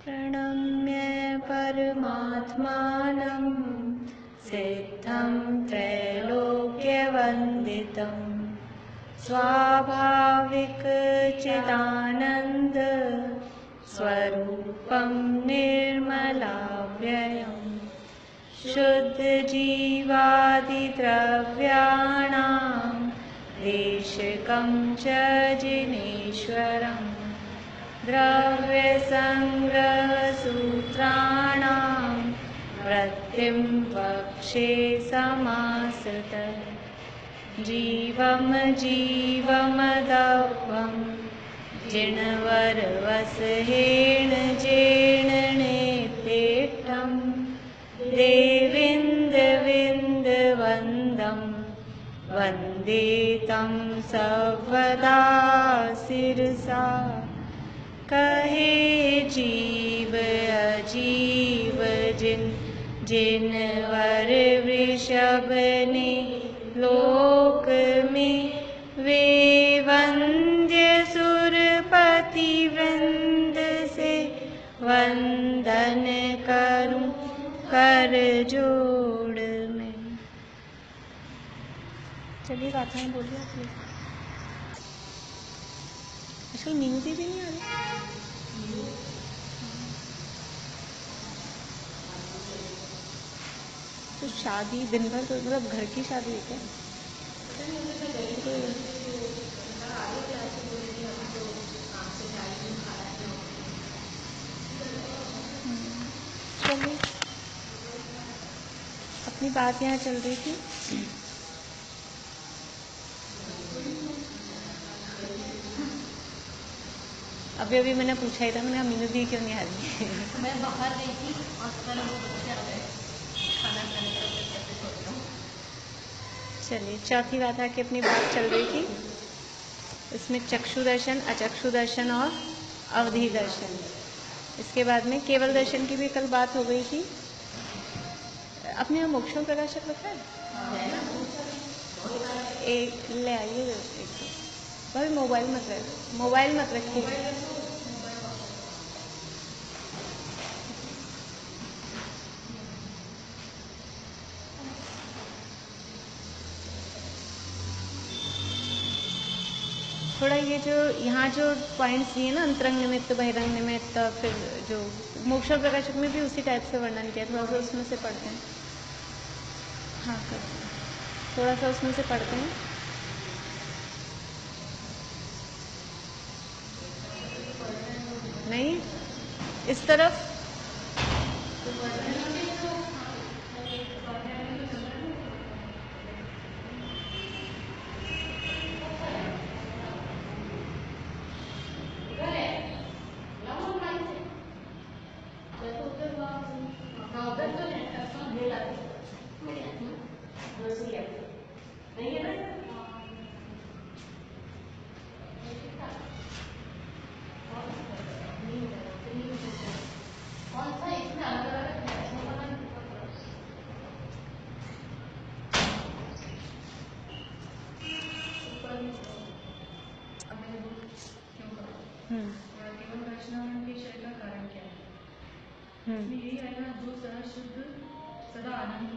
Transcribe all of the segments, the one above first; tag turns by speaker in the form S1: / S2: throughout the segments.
S1: प्रणम्य परमात्मानं सिद्धं त्रैलोक्यवन्दितं स्वाभाविक चिदानन्द स्वरूपं निर्मलाव्ययम् शुद्धजीवादिद्रव्याणां देशिकं च जिनेश्वरम् द्रव्यसङ्ग्रहसूत्राणां वृत्तिं वक्षे समाश्रितः जीवं जीवमदभं जिणवरवसहेण जेण नेतेष्टं देविन्दविन्दवन्दं वन्दे तं सर्वदा शिरसा कहे जीव अजीव जिनवर वृषभ ने लोक में वे वंद्य सुरपति वृंद से वंदन करूं कर जोड़ में। चलिए गाथाएं बोलिए आप लोग। अच्छा नींद भी नहीं आ रही। तो शादी दिन भर तो मतलब घर की शादी है क्या? चलिए अपनी बात यहाँ चल रही थी। अभी मैंने पूछा ही था, मैंने नींद भी क्यों नहीं आ रही।
S2: मैं बाहर गई थी और कल वो बच्चे आ गए खाना खाने का कैसे सोचता हूँ।
S1: चलिए चौथी बात आके अपनी बात चल रही थी। इसमें चक्षु दर्शन, अचक्षु दर्शन और अवधि दर्शन। इसके बाद में केवल दर्शन की भी कल बात हो गई थी। अपने यहाँ मोक्षम प्रकाशक रखा है? एक ले आइए एक तो। भाई मोबाइल मत रखिए। थोड़ा ये जो यहाँ जो पॉइंट्स दिए ना, अंतरंग निमित्त, बहिरंग निमित्त, फिर जो मोक्ष प्रकाशक में भी उसी टाइप से वर्णन किया, थोड़ा सा उसमें से पढ़ते हैं। हाँ करते हैं, थोड़ा सा उसमें से पढ़ते हैं। नहीं इस तरफ
S2: केवल वैष्णव के शरीर का कारण क्या है? इसमें यही आएगा जो सदा शुद्ध सदा आनंद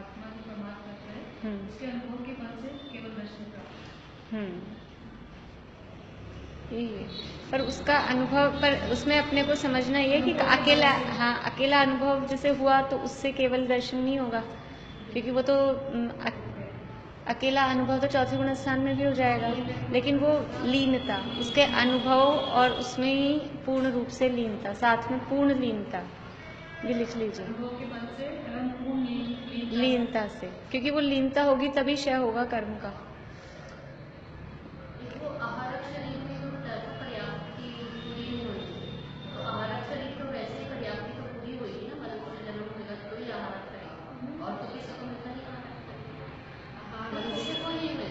S2: आत्मा की परमात्मा करता है, उसके अनुभव के बाद से केवल दर्शन प्राप्त।
S1: यही है। पर उसका अनुभव, पर उसमें अपने को समझना ये कि अकेला अनुभव जैसे हुआ तो उससे केवल दर्शन नहीं होगा, क्योंकि वो तो अकेला अनुभव तो चौथे गुण स्थान में भी हो जाएगा, लेकिन वो लीनता, उसके अनुभव और उसमें ही पूर्ण रूप से लीनता, साथ में पूर्ण लीनता भी लिख लीजिए। लीनता से, क्योंकि वो लीनता होगी तभी क्षय होगा कर्म का।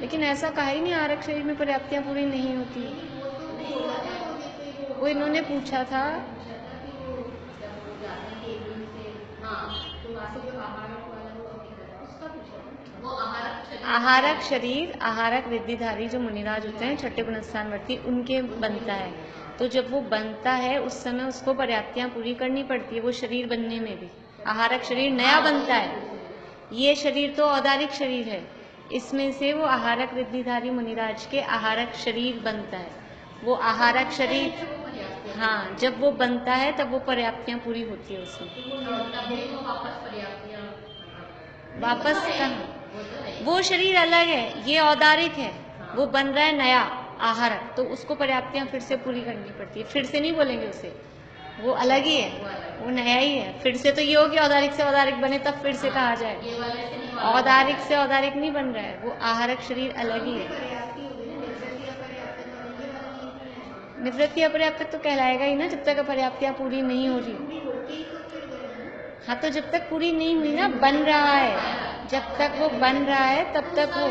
S1: लेकिन ऐसा कहा ही नहीं आरक शरीर में पर्याप्तियाँ पूरी नहीं होती। वो इन्होंने पूछा था। आहारक शरीर, आहारक विद्धिधारी जो मुनिराज होते हैं छठे गुणस्थानवर्ती, उनके बनता है। तो जब वो बनता है उस समय उसको पर्याप्तियां पूरी करनी पड़ती है, वो शरीर बनने में भी। आहारक शरीर नया बनता है, ये शरीर तो औदारिक शरीर है, इसमें से वो आहारक रिद्धिधारी मुनिराज के आहारक शरीर बनता है। वो आहारक शरीर, हाँ, जब वो बनता है तब वो पर्याप्तियां पूरी होती है उसमें। वापस कहाँ, वो शरीर अलग है, ये औदारिक है, वो बन रहा है नया आहारक, तो उसको पर्याप्तियां फिर से पूरी करनी पड़ती है। फिर से नहीं बोलेंगे उसे, वो अलग ही है, वो नया ही है। फिर से तो ये हो कि औदारिक से औदारिक बने तब फिर से कहा जाए, औदारिक से औदारिक नहीं बन रहा है, वो आहारक शरीर अलग ही है। निवृत्ति अपर्याप्त तो कहलाएगा ही ना जब तक अपर्याप्तियां पूरी नहीं हो रही। हाँ, तो जब तक पूरी नहीं हुई ना, बन रहा है, जब तक वो बन रहा है तब तक वो,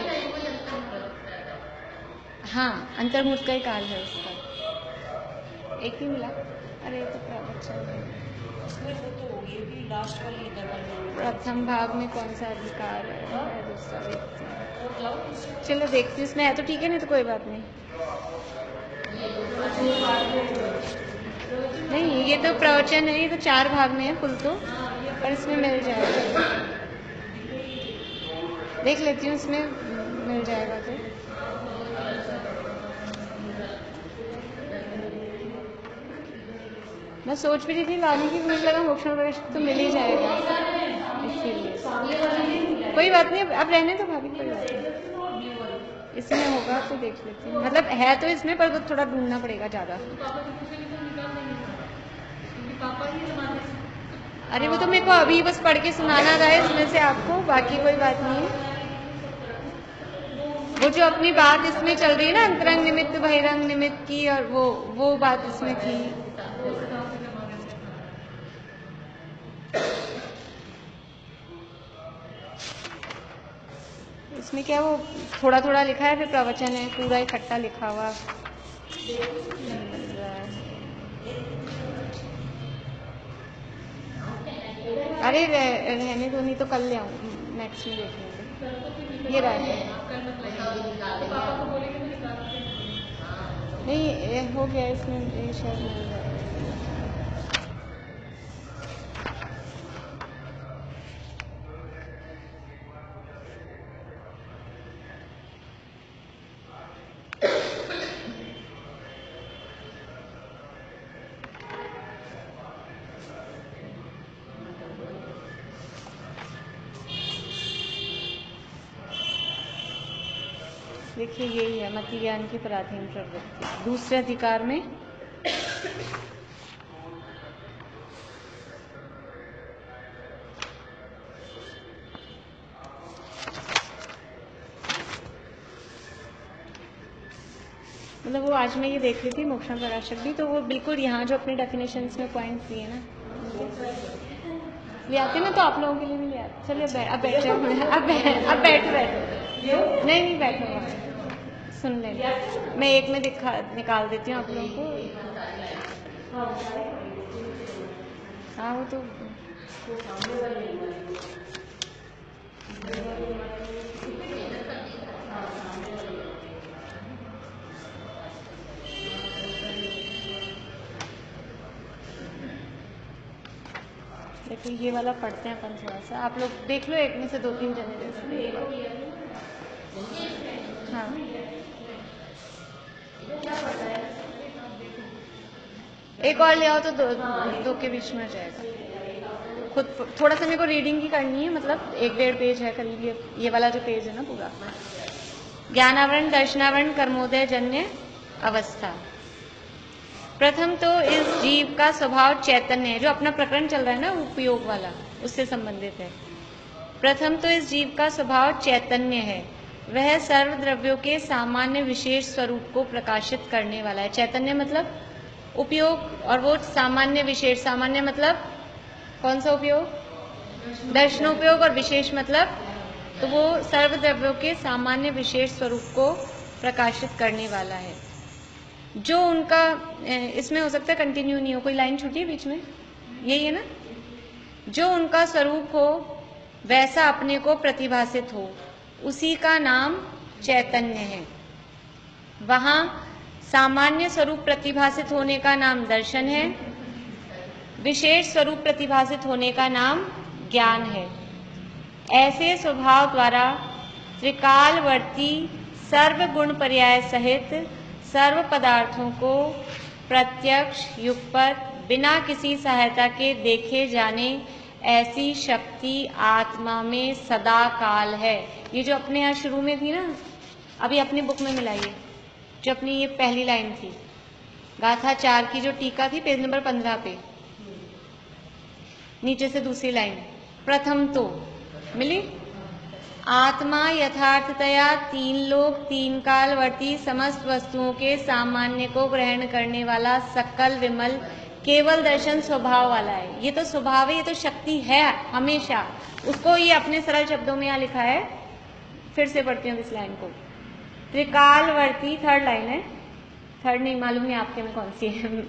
S1: हाँ, अंतर्मुख का ही काल है उसका। एक ही मिला, अरे तो प्रवचन है, प्रथम भाग में कौन सा अधिकार है, दूसरा देखते हैं। चलो देखती हूँ, इसमें है तो ठीक है, नहीं तो कोई बात नहीं। नहीं, ये तो प्रवचन है, ये तो 4 भाग में है कुल तो, पर इसमें मिल जाएगा, देख लेती हूँ, इसमें मिल जाएगा तो। मैं सोच भी रही थी लाने की, मुझे लगा मोक्ष तो मिल ही जाएगा, इसीलिए कोई बात नहीं, अब रहने तो भाभी, कोई बात नहीं, इसमें होगा तो देख लेती हूँ। मतलब है तो इसमें, पर तो थोड़ा ढूंढना पड़ेगा ज़्यादा। अरे वो तो मेरे को अभी बस पढ़ के सुनाना था इसमें से आपको, बाकी कोई बात नहीं है। वो जो अपनी बात इसमें चल रही है ना, अंतरंग निमित्त बहिरंग निमित्त की, और वो बात इसमें थी। इसमें क्या, वो थोड़ा थोड़ा लिखा है, फिर प्रवचन है, पूरा इकट्ठा लिखा हुआ। अरे रहने दो, नहीं तो कल ले आऊँ, नेक्स्ट में देख लेंगे। ये रहा नहीं, हो गया इसमें, शायद मिल जाएगा। देखिए, यही है मति ज्ञान की पराधीन प्रवृत्ति। दूसरे अधिकार में मतलब वो आज मैं ये देख रही थी मोक्षण पराशर भी, तो वो बिल्कुल यहाँ जो अपने डेफिनेशंस में पॉइंट्स दिए ना, ले आते ना, तो आप लोगों के लिए भी ले आते। चलिए अब बैठ जाओ, अब बैठो नहीं बैठो, सुन लेना, मैं एक में निकाल देती हूँ आप लोगों को। हाँ, वो तो देखो, ये वाला पढ़ते हैं अपन थोड़ा सा, आप लोग देख लो, एक में से 2-3 जने जैसे। हाँ, एक और ले आओ तो दो के बीच में आ जाएगा। खुद थोड़ा सा मेरे को रीडिंग ही करनी है, मतलब 1-1.5 पेज है करीब, ये वाला जो पेज है ना पूरा। ज्ञानावरण, दर्शनावरण, कर्मोदय जन्य अवस्था। प्रथम तो इस जीव का स्वभाव चैतन्य है, जो अपना प्रकरण चल रहा है ना उपयोग वाला, उससे संबंधित है। प्रथम तो इस जीव का स्वभाव चैतन्य है, वह सर्व द्रव्यों के सामान्य विशेष स्वरूप को प्रकाशित करने वाला है। चैतन्य मतलब उपयोग, और वो सामान्य विशेष, सामान्य मतलब कौन सा उपयोग, दर्शनोपयोग, और विशेष मतलब, तो वो सर्व द्रव्यों के सामान्य विशेष स्वरूप को प्रकाशित करने वाला है। जो उनका, इसमें हो सकता है कंटिन्यू नहीं हो, कोई लाइन छूटी है बीच में, यही है ना, जो उनका स्वरूप हो वैसा अपने को प्रतिभासित हो, उसी का नाम चैतन्य है। वहाँ सामान्य स्वरूप प्रतिभासित होने का नाम दर्शन है, विशेष स्वरूप प्रतिभासित होने का नाम ज्ञान है। ऐसे स्वभाव द्वारा त्रिकालवर्ती सर्व गुण पर्याय सहित सर्व पदार्थों को प्रत्यक्ष युगपत बिना किसी सहायता के देखे जाने ऐसी शक्ति आत्मा में सदा काल है। ये जो अपने यहाँ शुरू में थी ना, अभी अपनी बुक में मिलाइए, जो अपनी ये पहली लाइन थी गाथा 4 की जो टीका थी पेज नंबर 15 पे, नीचे से दूसरी लाइन, प्रथम तो मिली। आत्मा यथार्थतया तीन लोक तीन कालवर्ती समस्त वस्तुओं के सामान्य को ग्रहण करने वाला सकल विमल केवल दर्शन स्वभाव वाला है। ये तो स्वभाव है, ये तो शक्ति है हमेशा। उसको ये अपने सरल शब्दों में यहाँ लिखा है, फिर से पढ़ती हूँ इस लाइन को। त्रिकालवर्ती, थर्ड लाइन है, थर्ड नहीं मालूम नहीं आपके में कौन सी है,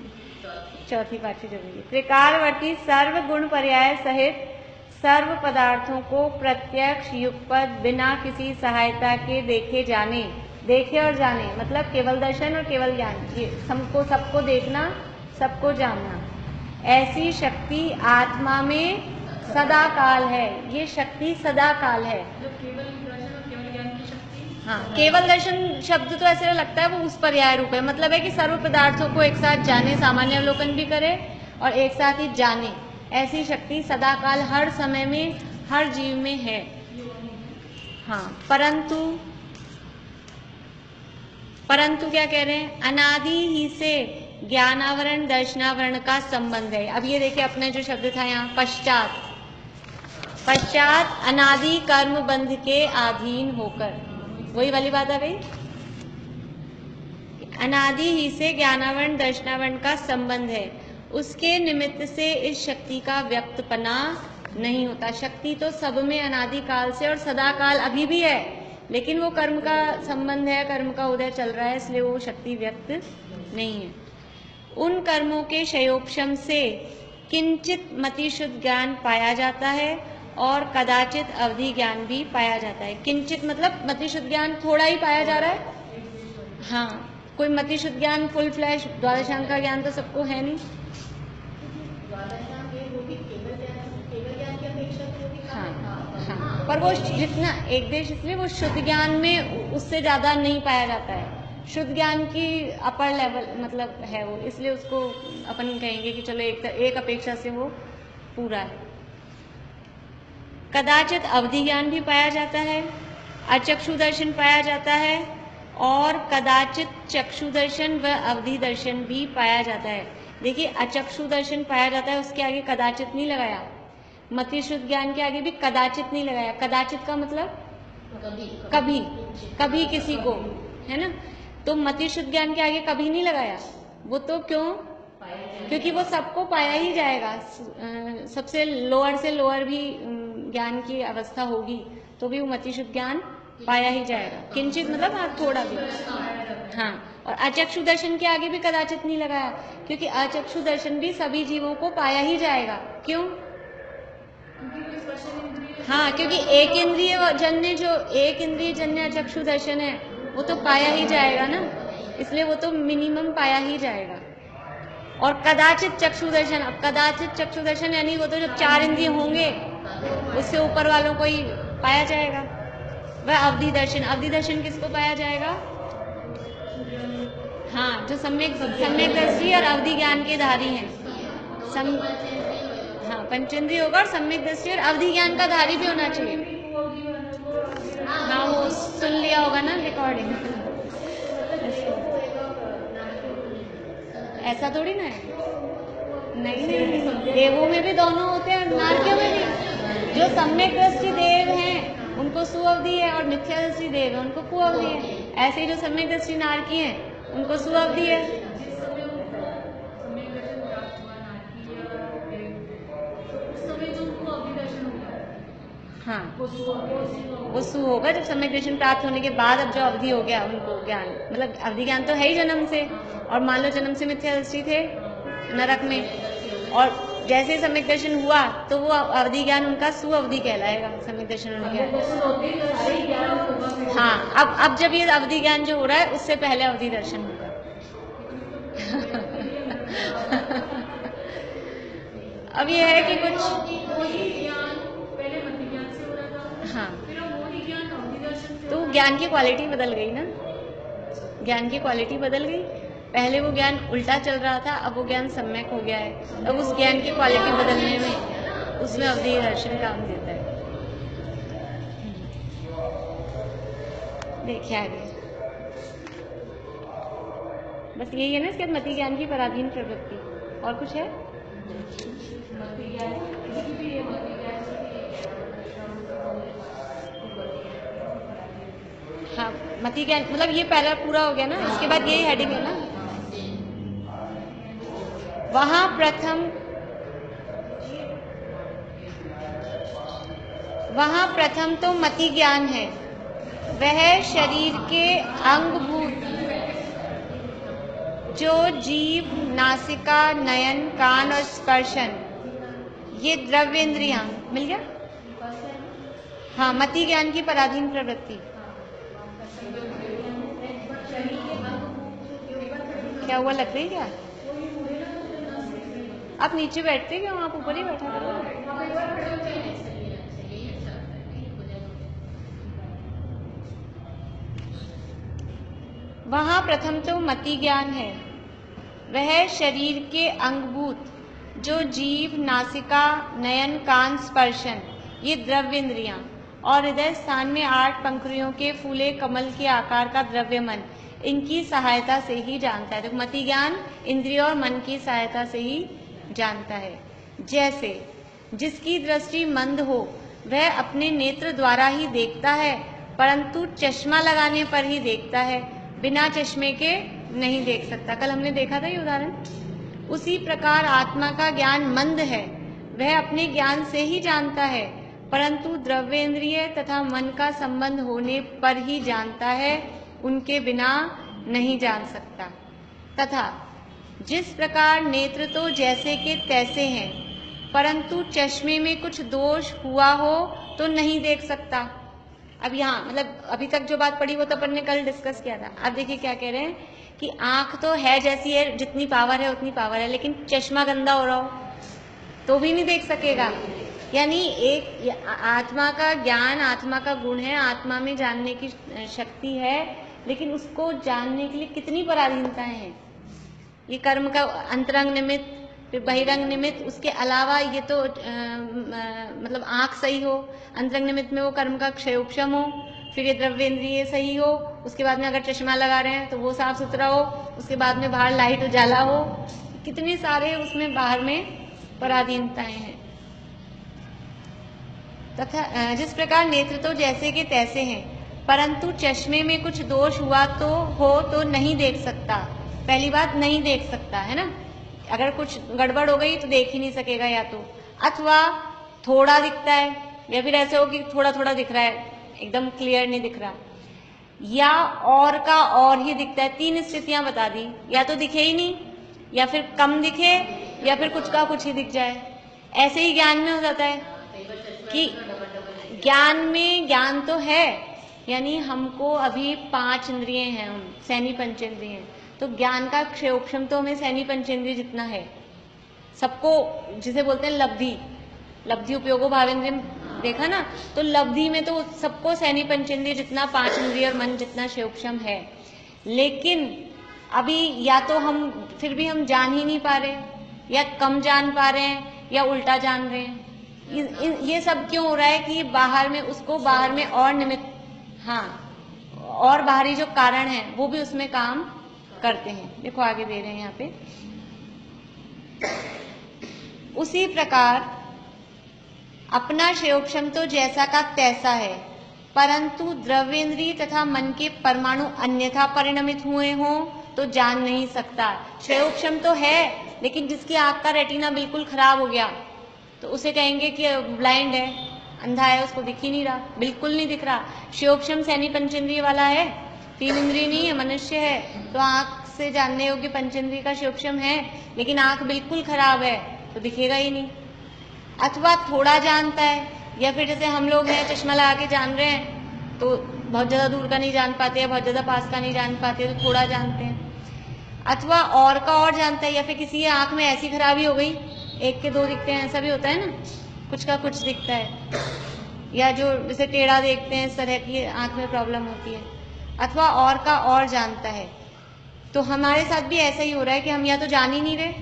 S1: चौथी पांचवी जरूरी है। त्रिकालवर्ती सर्व गुण पर्याय सहित सर्व पदार्थों को प्रत्यक्ष युगपत बिना किसी सहायता के देखे जाने, देखे और जाने मतलब केवल दर्शन और केवल ज्ञान, ये सबको देखना, सबको जानना। ऐसी शक्ति आत्मा में सदा काल है। ये शक्ति सदा काल है।
S2: जो केवल दर्शन और केवल ज्ञान की शक्ति,
S1: हाँ, केवल दर्शन शब्द तो ऐसे लगता है वो उस पर्याय रूप है, मतलब है कि सर्व पदार्थों को एक साथ जाने, सामान्य अवलोकन भी करे और एक साथ ही जाने। ऐसी शक्ति सदा काल हर समय में हर जीव में है। हाँ, परंतु क्या कह रहे हैं, अनादि ही से ज्ञानावरण दर्शनावरण का संबंध है। अब ये देखिए अपने जो शब्द था यहाँ पश्चात अनादि कर्म बंध के अधीन होकर, वही वाली बात आ गई। अनादि ही से ज्ञानावरण दर्शनावरण का संबंध है, उसके निमित्त से इस शक्ति का व्यक्तपना नहीं होता। शक्ति तो सब में अनादि काल से और सदा काल अभी भी है, लेकिन वो कर्म का संबंध है, कर्म का उदय चल रहा है, इसलिए वो शक्ति व्यक्त नहीं है। उन कर्मों के क्षयोपशम से किंचित मतिशुद्ध ज्ञान पाया जाता है और कदाचित अवधि ज्ञान भी पाया जाता है। किंचित मतलब मतिशुद्ध ज्ञान थोड़ा ही पाया जा रहा है। हाँ, कोई मतिशुद्ध ज्ञान फुल फ्लैश द्वादशांक का ज्ञान तो सबको है नहीं। हाँ, पर वो जितना एक देश, इसलिए वो शुद्ध ज्ञान में उससे ज्यादा नहीं पाया जाता है। शुद्ध ज्ञान की अपर लेवल मतलब है वो, इसलिए उसको अपन कहेंगे कि चलो एक अपेक्षा से वो पूरा है। कदाचित अवधि ज्ञान भी पाया जाता है, अचक्षु दर्शन पाया जाता है और कदाचित चक्षु दर्शन व अवधि दर्शन भी पाया जाता है। देखिए, अचक्षु दर्शन पाया जाता है, उसके आगे कदाचित नहीं लगाया। मतिशुद्ध ज्ञान के आगे भी कदाचित नहीं लगाया। कदाचित का मतलब कभी किसी को, है ना। तो मतिशुद्ध ज्ञान के आगे कभी नहीं लगाया। वो तो क्यों? क्योंकि वो सबको पाया ही जाएगा। सबसे लोअर से लोअर भी ज्ञान की अवस्था होगी तो भी वो मतिशुद्ध ज्ञान पाया ही जाएगा। किंचित मतलब हाँ, थोड़ा भी। हाँ, और अचक्षु दर्शन के आगे भी कदाचित नहीं लगाया, क्योंकि अचक्षु दर्शन भी सभी जीवों को पाया ही जाएगा। क्यों? हाँ, क्योंकि एक इंद्रिय जन्य अचक्षु दर्शन है, वो तो पाया ही जाएगा ना, इसलिए वो तो मिनिमम पाया ही जाएगा। और कदाचित चक्षु दर्शन, अब कदाचित चक्षु दर्शन यानी वो तो जब 4 इंद्रिय होंगे उससे ऊपर वालों को ही पाया जाएगा। वह अवधि दर्शन किसको पाया जाएगा? हाँ, जो सम्यक दृष्टि और अवधि ज्ञान के धारी हैं। हाँ, पंचेंद्रिय होगा और सम्यक दृष्टि और अवधि ज्ञान का धारी भी होना चाहिए। हाँ, वो सुन लिया होगा ना रिकॉर्डिंग। ऐसा थोड़ी ना है। नहीं, देवों में भी दोनों होते हैं, नारकियों में भी। जो सम्यक दृष्टि देव हैं उनको सुअवधि है और मिथ्या दृष्टि देव है उनको कुअवधि है। ऐसे ही जो सम्यक दृष्टि नारकी हैं उनको सुअवधि है। हाँ, वो सु होगा जब सम्यक दर्शन प्राप्त होने के बाद। अब जो अवधि हो गया उनको ज्ञान, मतलब अवधि ज्ञान तो है ही जन्म से, और मान लो जन्म से मिथ्या दृष्टि थे नरक में, और जैसे सम्यक दर्शन हुआ तो वो अवधि ज्ञान उनका सुअवधि कहलाएगा। सम्यक दर्शन होने के हाँ, अब जब ये अवधि ज्ञान जो हो रहा है उससे पहले अवधि दर्शन होगा। अब ये है कि कुछ
S2: वही ज्ञान पहले मति ज्ञान से हो रहा था,
S1: हाँ,
S2: फिर अब वही ज्ञान अवधि दर्शन से
S1: तो ज्ञान की क्वालिटी बदल गई ना, ज्ञान की क्वालिटी बदल गई। पहले वो ज्ञान उल्टा चल रहा था, अब वो ज्ञान सम्यक हो गया है। अब उस ज्ञान की क्वालिटी बदलने में उसमें अवधि दर्शन काम देता है। देखिए आगे, बस यही है ना इसके मति ज्ञान की पराधीन प्रवृत्ति। और कुछ है?
S2: मति ज्ञान किसी भी ये मति ज्ञान से
S1: हाँ, मति ज्ञान मतलब ये पहला पूरा हो गया ना, इसके बाद यही हेडिंग है ना। वहाँ प्रथम तो मति ज्ञान है, वह शरीर के अंगभूत जो जीव, नासिका, नयन, कान और स्पर्शन, ये द्रव्येंद्रियां, मिल गया? हाँ, मति ज्ञान की पराधीन प्रवृत्ति। क्या हुआ, लग रही क्या? आप नीचे बैठते क्यों? आप ऊपर ही बैठा करो। वहाँ प्रथम तो मति ज्ञान है, वह शरीर के अंगभूत जो जीव, नासिका, नयन, कान, स्पर्शन, ये द्रव्येंद्रियां और हृदय स्थान में 8 पंखुड़ियों के फूले कमल के आकार का द्रव्य मन, इनकी सहायता से ही जानता है। तो मति ज्ञान इंद्रिय और मन की सहायता से ही जानता है। जैसे जिसकी दृष्टि मंद हो वह अपने नेत्र द्वारा ही देखता है, परंतु चश्मा लगाने पर ही देखता है, बिना चश्मे के नहीं देख सकता। कल हमने देखा था ये उदाहरण। उसी प्रकार आत्मा का ज्ञान मंद है, वह अपने ज्ञान से ही जानता है, परंतु द्रव्येंद्रिय तथा मन का संबंध होने पर ही जानता है, उनके बिना नहीं जान सकता। तथा जिस प्रकार नेत्र तो जैसे के तैसे हैं, परंतु चश्मे में कुछ दोष हुआ हो तो नहीं देख सकता। अब यहाँ मतलब अभी तक जो बात पढ़ी वो तो अपन ने कल डिस्कस किया था। अब देखिए क्या कह रहे हैं कि आंख तो है जैसी है, जितनी पावर है उतनी पावर है, लेकिन चश्मा गंदा हो रहा हो तो भी नहीं देख सकेगा। यानी एक आत्मा का ज्ञान, आत्मा का गुण है, आत्मा में जानने की शक्ति है, लेकिन उसको जानने के लिए कितनी पराधीनताएं हैं। ये कर्म का अंतरंग निमित्त, फिर बहिरंग निमित्त, उसके अलावा ये तो मतलब आंख सही हो, अंतरंग निमित्त में वो कर्म का क्षयोपशम हो, फिर ये द्रव्येंद्रिय सही हो, उसके बाद में अगर चश्मा लगा रहे हैं तो वो साफ सुथरा हो, उसके बाद में बाहर लाइट उजाला हो, कितने सारे उसमें बाहर में पराधीनताएं हैं। तथा जिस प्रकार नेत्र तो जैसे के तैसे हैं, परंतु चश्मे में कुछ दोष हुआ तो हो तो नहीं देख सकता। पहली बात, नहीं देख सकता है ना, अगर कुछ गड़बड़ हो गई तो देख ही नहीं सकेगा, या तो अथवा थोड़ा दिखता है, या फिर ऐसे हो कि थोड़ा थोड़ा दिख रहा है, एकदम क्लियर नहीं दिख रहा, या और का और ही दिखता है। 3 स्थितियां बता दी, या तो दिखे ही नहीं, या फिर कम दिखे, या फिर कुछ का कुछ ही दिख जाए। ऐसे ही ज्ञान में हो जाता है कि ज्ञान में ज्ञान तो है, यानी हमको अभी 5 इंद्रिय हैं, हम सैनी पंचेंद्रिय हैं, तो ज्ञान का क्षयोपशम तो हमें सैनी पंचेंद्रिय जितना है सबको, जिसे बोलते हैं लब्धि, लब्धि उपयोगो भावेंद्रिय, देखा ना, तो लब्धि में तो सबको सैनी पंचेंद्रिय जितना, 5 इंद्रिय और मन जितना क्षयोपशम है। लेकिन अभी या तो हम फिर भी हम जान ही नहीं पा रहे, या कम जान पा रहे हैं, या उल्टा जान रहे हैं। ये सब क्यों हो रहा है कि बाहर में उसको, बाहर में और निमित्त, हाँ, और बाहरी जो कारण है वो भी उसमें काम करते हैं। देखो आगे दे रहे हैं यहाँ पे, उसी प्रकार अपना क्षयोपशम तो जैसा का तैसा है, परंतु द्रव्येंद्रिय तथा मन के परमाणु अन्यथा परिणमित हुए हों तो जान नहीं सकता। क्षयोपशम तो है, लेकिन जिसकी आंख का रेटिना बिल्कुल खराब हो गया तो उसे कहेंगे कि ब्लाइंड है, अंधा है, उसको दिख ही नहीं रहा, बिल्कुल नहीं दिख रहा। क्षयोपशम सैनी पंचेंद्रिय वाला है, 3 इंद्रिय नहीं है, मनुष्य है, तो आंख से जानने योग्य पंचेंद्रिय का क्षयोपशम है, लेकिन आंख बिल्कुल खराब है तो दिखेगा ही नहीं। अथवा थोड़ा जानता है, या फिर जैसे हम लोग हैं, चश्मा लगा के जान रहे हैं तो बहुत ज्यादा दूर का नहीं जान पाते, या बहुत ज्यादा पास का नहीं जान पाते, तो थोड़ा जानते हैं। अथवा और का और जानता है, या फिर किसी की आंख में ऐसी खराबी हो गई, एक के दो दिखते हैं, ऐसा भी होता है ना, कुछ का कुछ दिखता है, या जो जैसे टेढ़ा देखते हैं, इस तरह की आंख में प्रॉब्लम होती है, अथवा और का और जानता है। तो हमारे साथ भी ऐसा ही हो रहा है कि हम या तो जान ही नहीं रहे,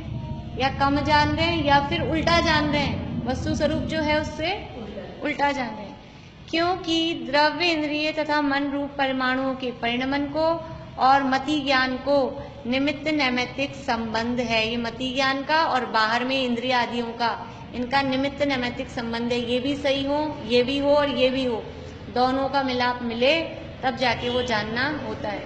S1: या कम जान रहे हैं, या फिर उल्टा जान रहे हैं, वस्तु स्वरूप जो है उससे उल्टा जान रहे हैं। क्योंकि द्रव्य इंद्रिय तथा मन रूप परमाणुओं के परिणमन को और मति ज्ञान को निमित्त नैमित्तिक संबंध है। ये मति ज्ञान का और बाहर में इंद्रिय आदियों का, इनका निमित्त नैमित्तिक संबंध है। ये भी सही हो, ये भी हो और ये भी हो, दोनों का मिलाप मिले तब जाके वो जानना होता है।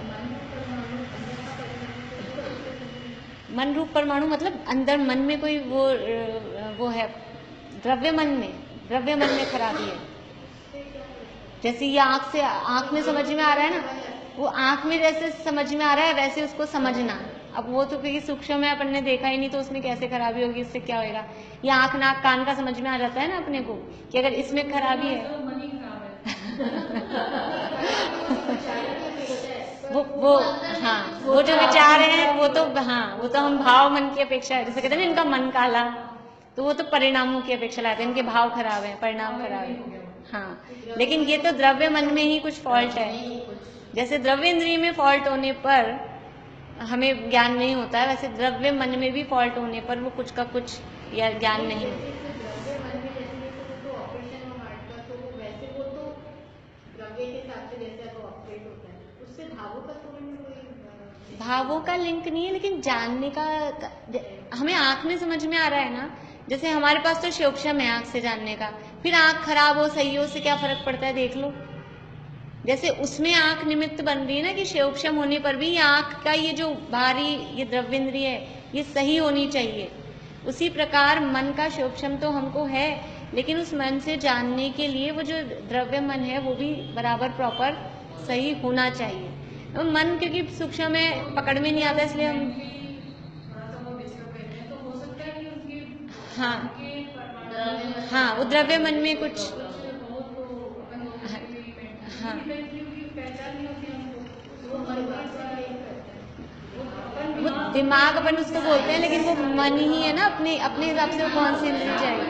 S1: मन रूप परमाणु मतलब अंदर मन में कोई वो है, द्रव्य मन में खराबी है। जैसे ये आंख में समझ में आ रहा है ना, वो आंख में जैसे समझ में आ रहा है वैसे उसको समझना। अब वो तो क्योंकि सूक्ष्म है, अपन ने देखा ही नहीं, तो उसमें कैसे खराबी होगी, इससे क्या होएगा। ये आंख नाक कान का समझ में आ जाता है ना अपने को कि अगर इसमें खराबी है वो हाँ, वो जो विचार है वो तो हम भाव मन की अपेक्षा है, जैसे कहते हैं ना इनका मन काला, तो वो तो परिणामों की अपेक्षा लाते हैं, इनके भाव खराब है, परिणाम खराब है। हाँ, लेकिन ये तो द्रव्य मन में ही कुछ फॉल्ट है। जैसे द्रव्य इंद्रिय में फॉल्ट होने पर हमें ज्ञान नहीं होता है, वैसे द्रव्य मन में भी फॉल्ट होने पर वो कुछ का कुछ या ज्ञान नहीं होता। भावों का लिंक नहीं है, लेकिन जानने का हमें आंख में समझ में आ रहा है ना। जैसे हमारे पास तो शोक्षम है आंख से जानने का, फिर आंख खराब हो सही हो उससे क्या फर्क पड़ता है, देख लो। जैसे उसमें आंख निमित्त बन रही है ना कि शोक्षम होने पर भी आंख का ये जो बाहरी ये द्रव्येंद्रिय है ये सही होनी चाहिए। उसी प्रकार मन का शोक्षम तो हमको है, लेकिन उस मन से जानने के लिए वो जो द्रव्य मन है वो भी बराबर प्रॉपर सही होना चाहिए। तो मन क्योंकि सूक्ष्म में पकड़ में नहीं आता, इसलिए हम हाँ वो द्रव्य मन में कुछ हाँ वो दिमाग अपन उसको बोलते हैं, लेकिन वो मन ही है ना, अपने अपने हिसाब से वो कौन सी इंद्रिय जाएगी।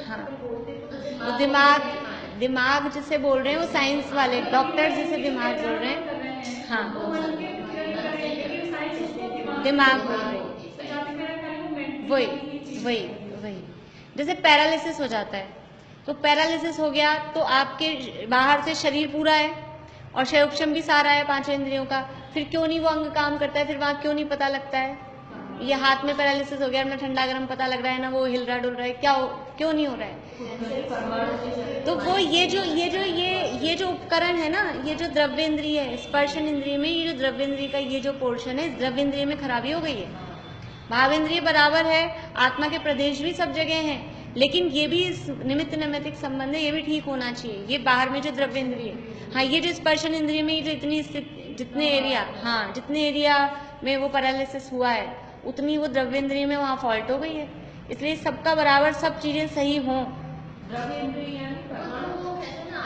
S1: हाँ वो दिमाग जिसे बोल रहे हैं वो साइंस वाले डॉक्टर जिसे दिमाग बोल रहे हैं। हाँ दिमाग बोल रहे हैं, वही जैसे पैरालिसिस हो जाता है, तो पैरालिसिस हो गया तो आपके बाहर से शरीर पूरा है और शयोक्षम भी सारा है पांचों इंद्रियों का, फिर क्यों नहीं वो अंग काम करता है, फिर वहां क्यों नहीं पता लगता है। ये हाथ में पैरालिसिस हो गया, ना ठंडा गर्म पता लग रहा है, ना वो हिल रहा डुल रहा है, क्यों नहीं हो रहा है। तो वो ये जो उपकरण है ना, ये जो द्रव्य इंद्रिय है, स्पर्शन इंद्रिय में ये जो द्रव्य इंद्रिय का ये जो पोर्शन है, द्रव्य इंद्रिय में खराबी हो गई है। भाव इंद्रिय बराबर है, आत्मा के प्रदेश भी सब जगह हैं, लेकिन ये भी निमित्त नैमित्तिक संबंध है, ये भी ठीक होना चाहिए। ये बाहर में जो द्रव्य इंद्रिय, हाँ ये जो स्पर्शन इंद्रिय में ये जो जितने एरिया में वो पैरालिसिस हुआ है, उतनी वो द्रव्य इंद्रिय में वहाँ फॉल्ट हो गई है। इसलिए सबका बराबर सब चीजें सही हों।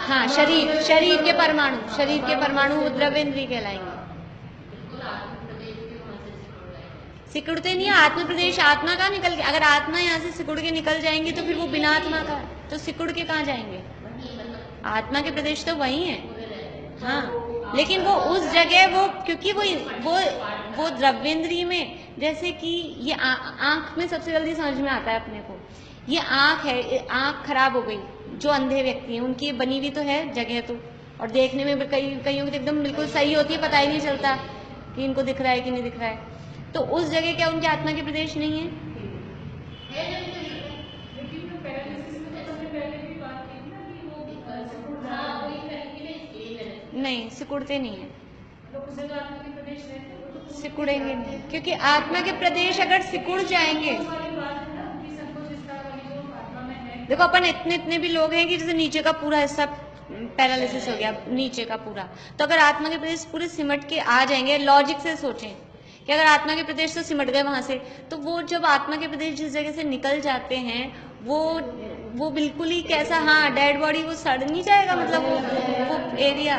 S1: हाँ शरीर के परमाणु वो द्रव्य इंद्रिय कहलाएंगे। सिकुड़ते नहीं, आत्म प्रदेश आत्मा का निकल के, अगर आत्मा यहाँ से सिकुड़ के निकल जाएंगे तो फिर वो बिना आत्मा का, तो सिकुड़ के कहाँ जाएंगे। आत्मा के प्रदेश तो वही है। हाँ लेकिन वो उस जगह वो क्योंकि वो द्रव्येंद्रिय में, जैसे कि ये आंख में सबसे जल्दी समझ में आता है अपने को। ये आंख है, आंख खराब हो गई, जो अंधे व्यक्ति हैं उनकी बनी हुई तो है जगह तो, और देखने में कईयों की एकदम बिल्कुल सही होती है, पता ही नहीं चलता कि इनको दिख रहा है कि नहीं दिख रहा है। तो उस जगह क्या उनके आत्मा के प्रदेश नहीं है? नहीं, सिकुड़ते नहीं है, सिकुड़ेंगे नहीं, क्योंकि आत्मा के प्रदेश अगर सिकुड़ जाएंगे, देखो अपन इतने भी लोग हैं कि जैसे नीचे का पूरा हिस्सा पैरालिसिस हो गया, नीचे का पूरा, तो अगर आत्मा के प्रदेश पूरे सिमट के आ जाएंगे, लॉजिक से सोचें कि अगर आत्मा के प्रदेश तो सिमट गए वहां से, तो वो जब आत्मा के प्रदेश जिस जगह से निकल जाते हैं वो बिल्कुल ही कैसा, हाँ डेड बॉडी वो सड़ नहीं जाएगा, मतलब वो एरिया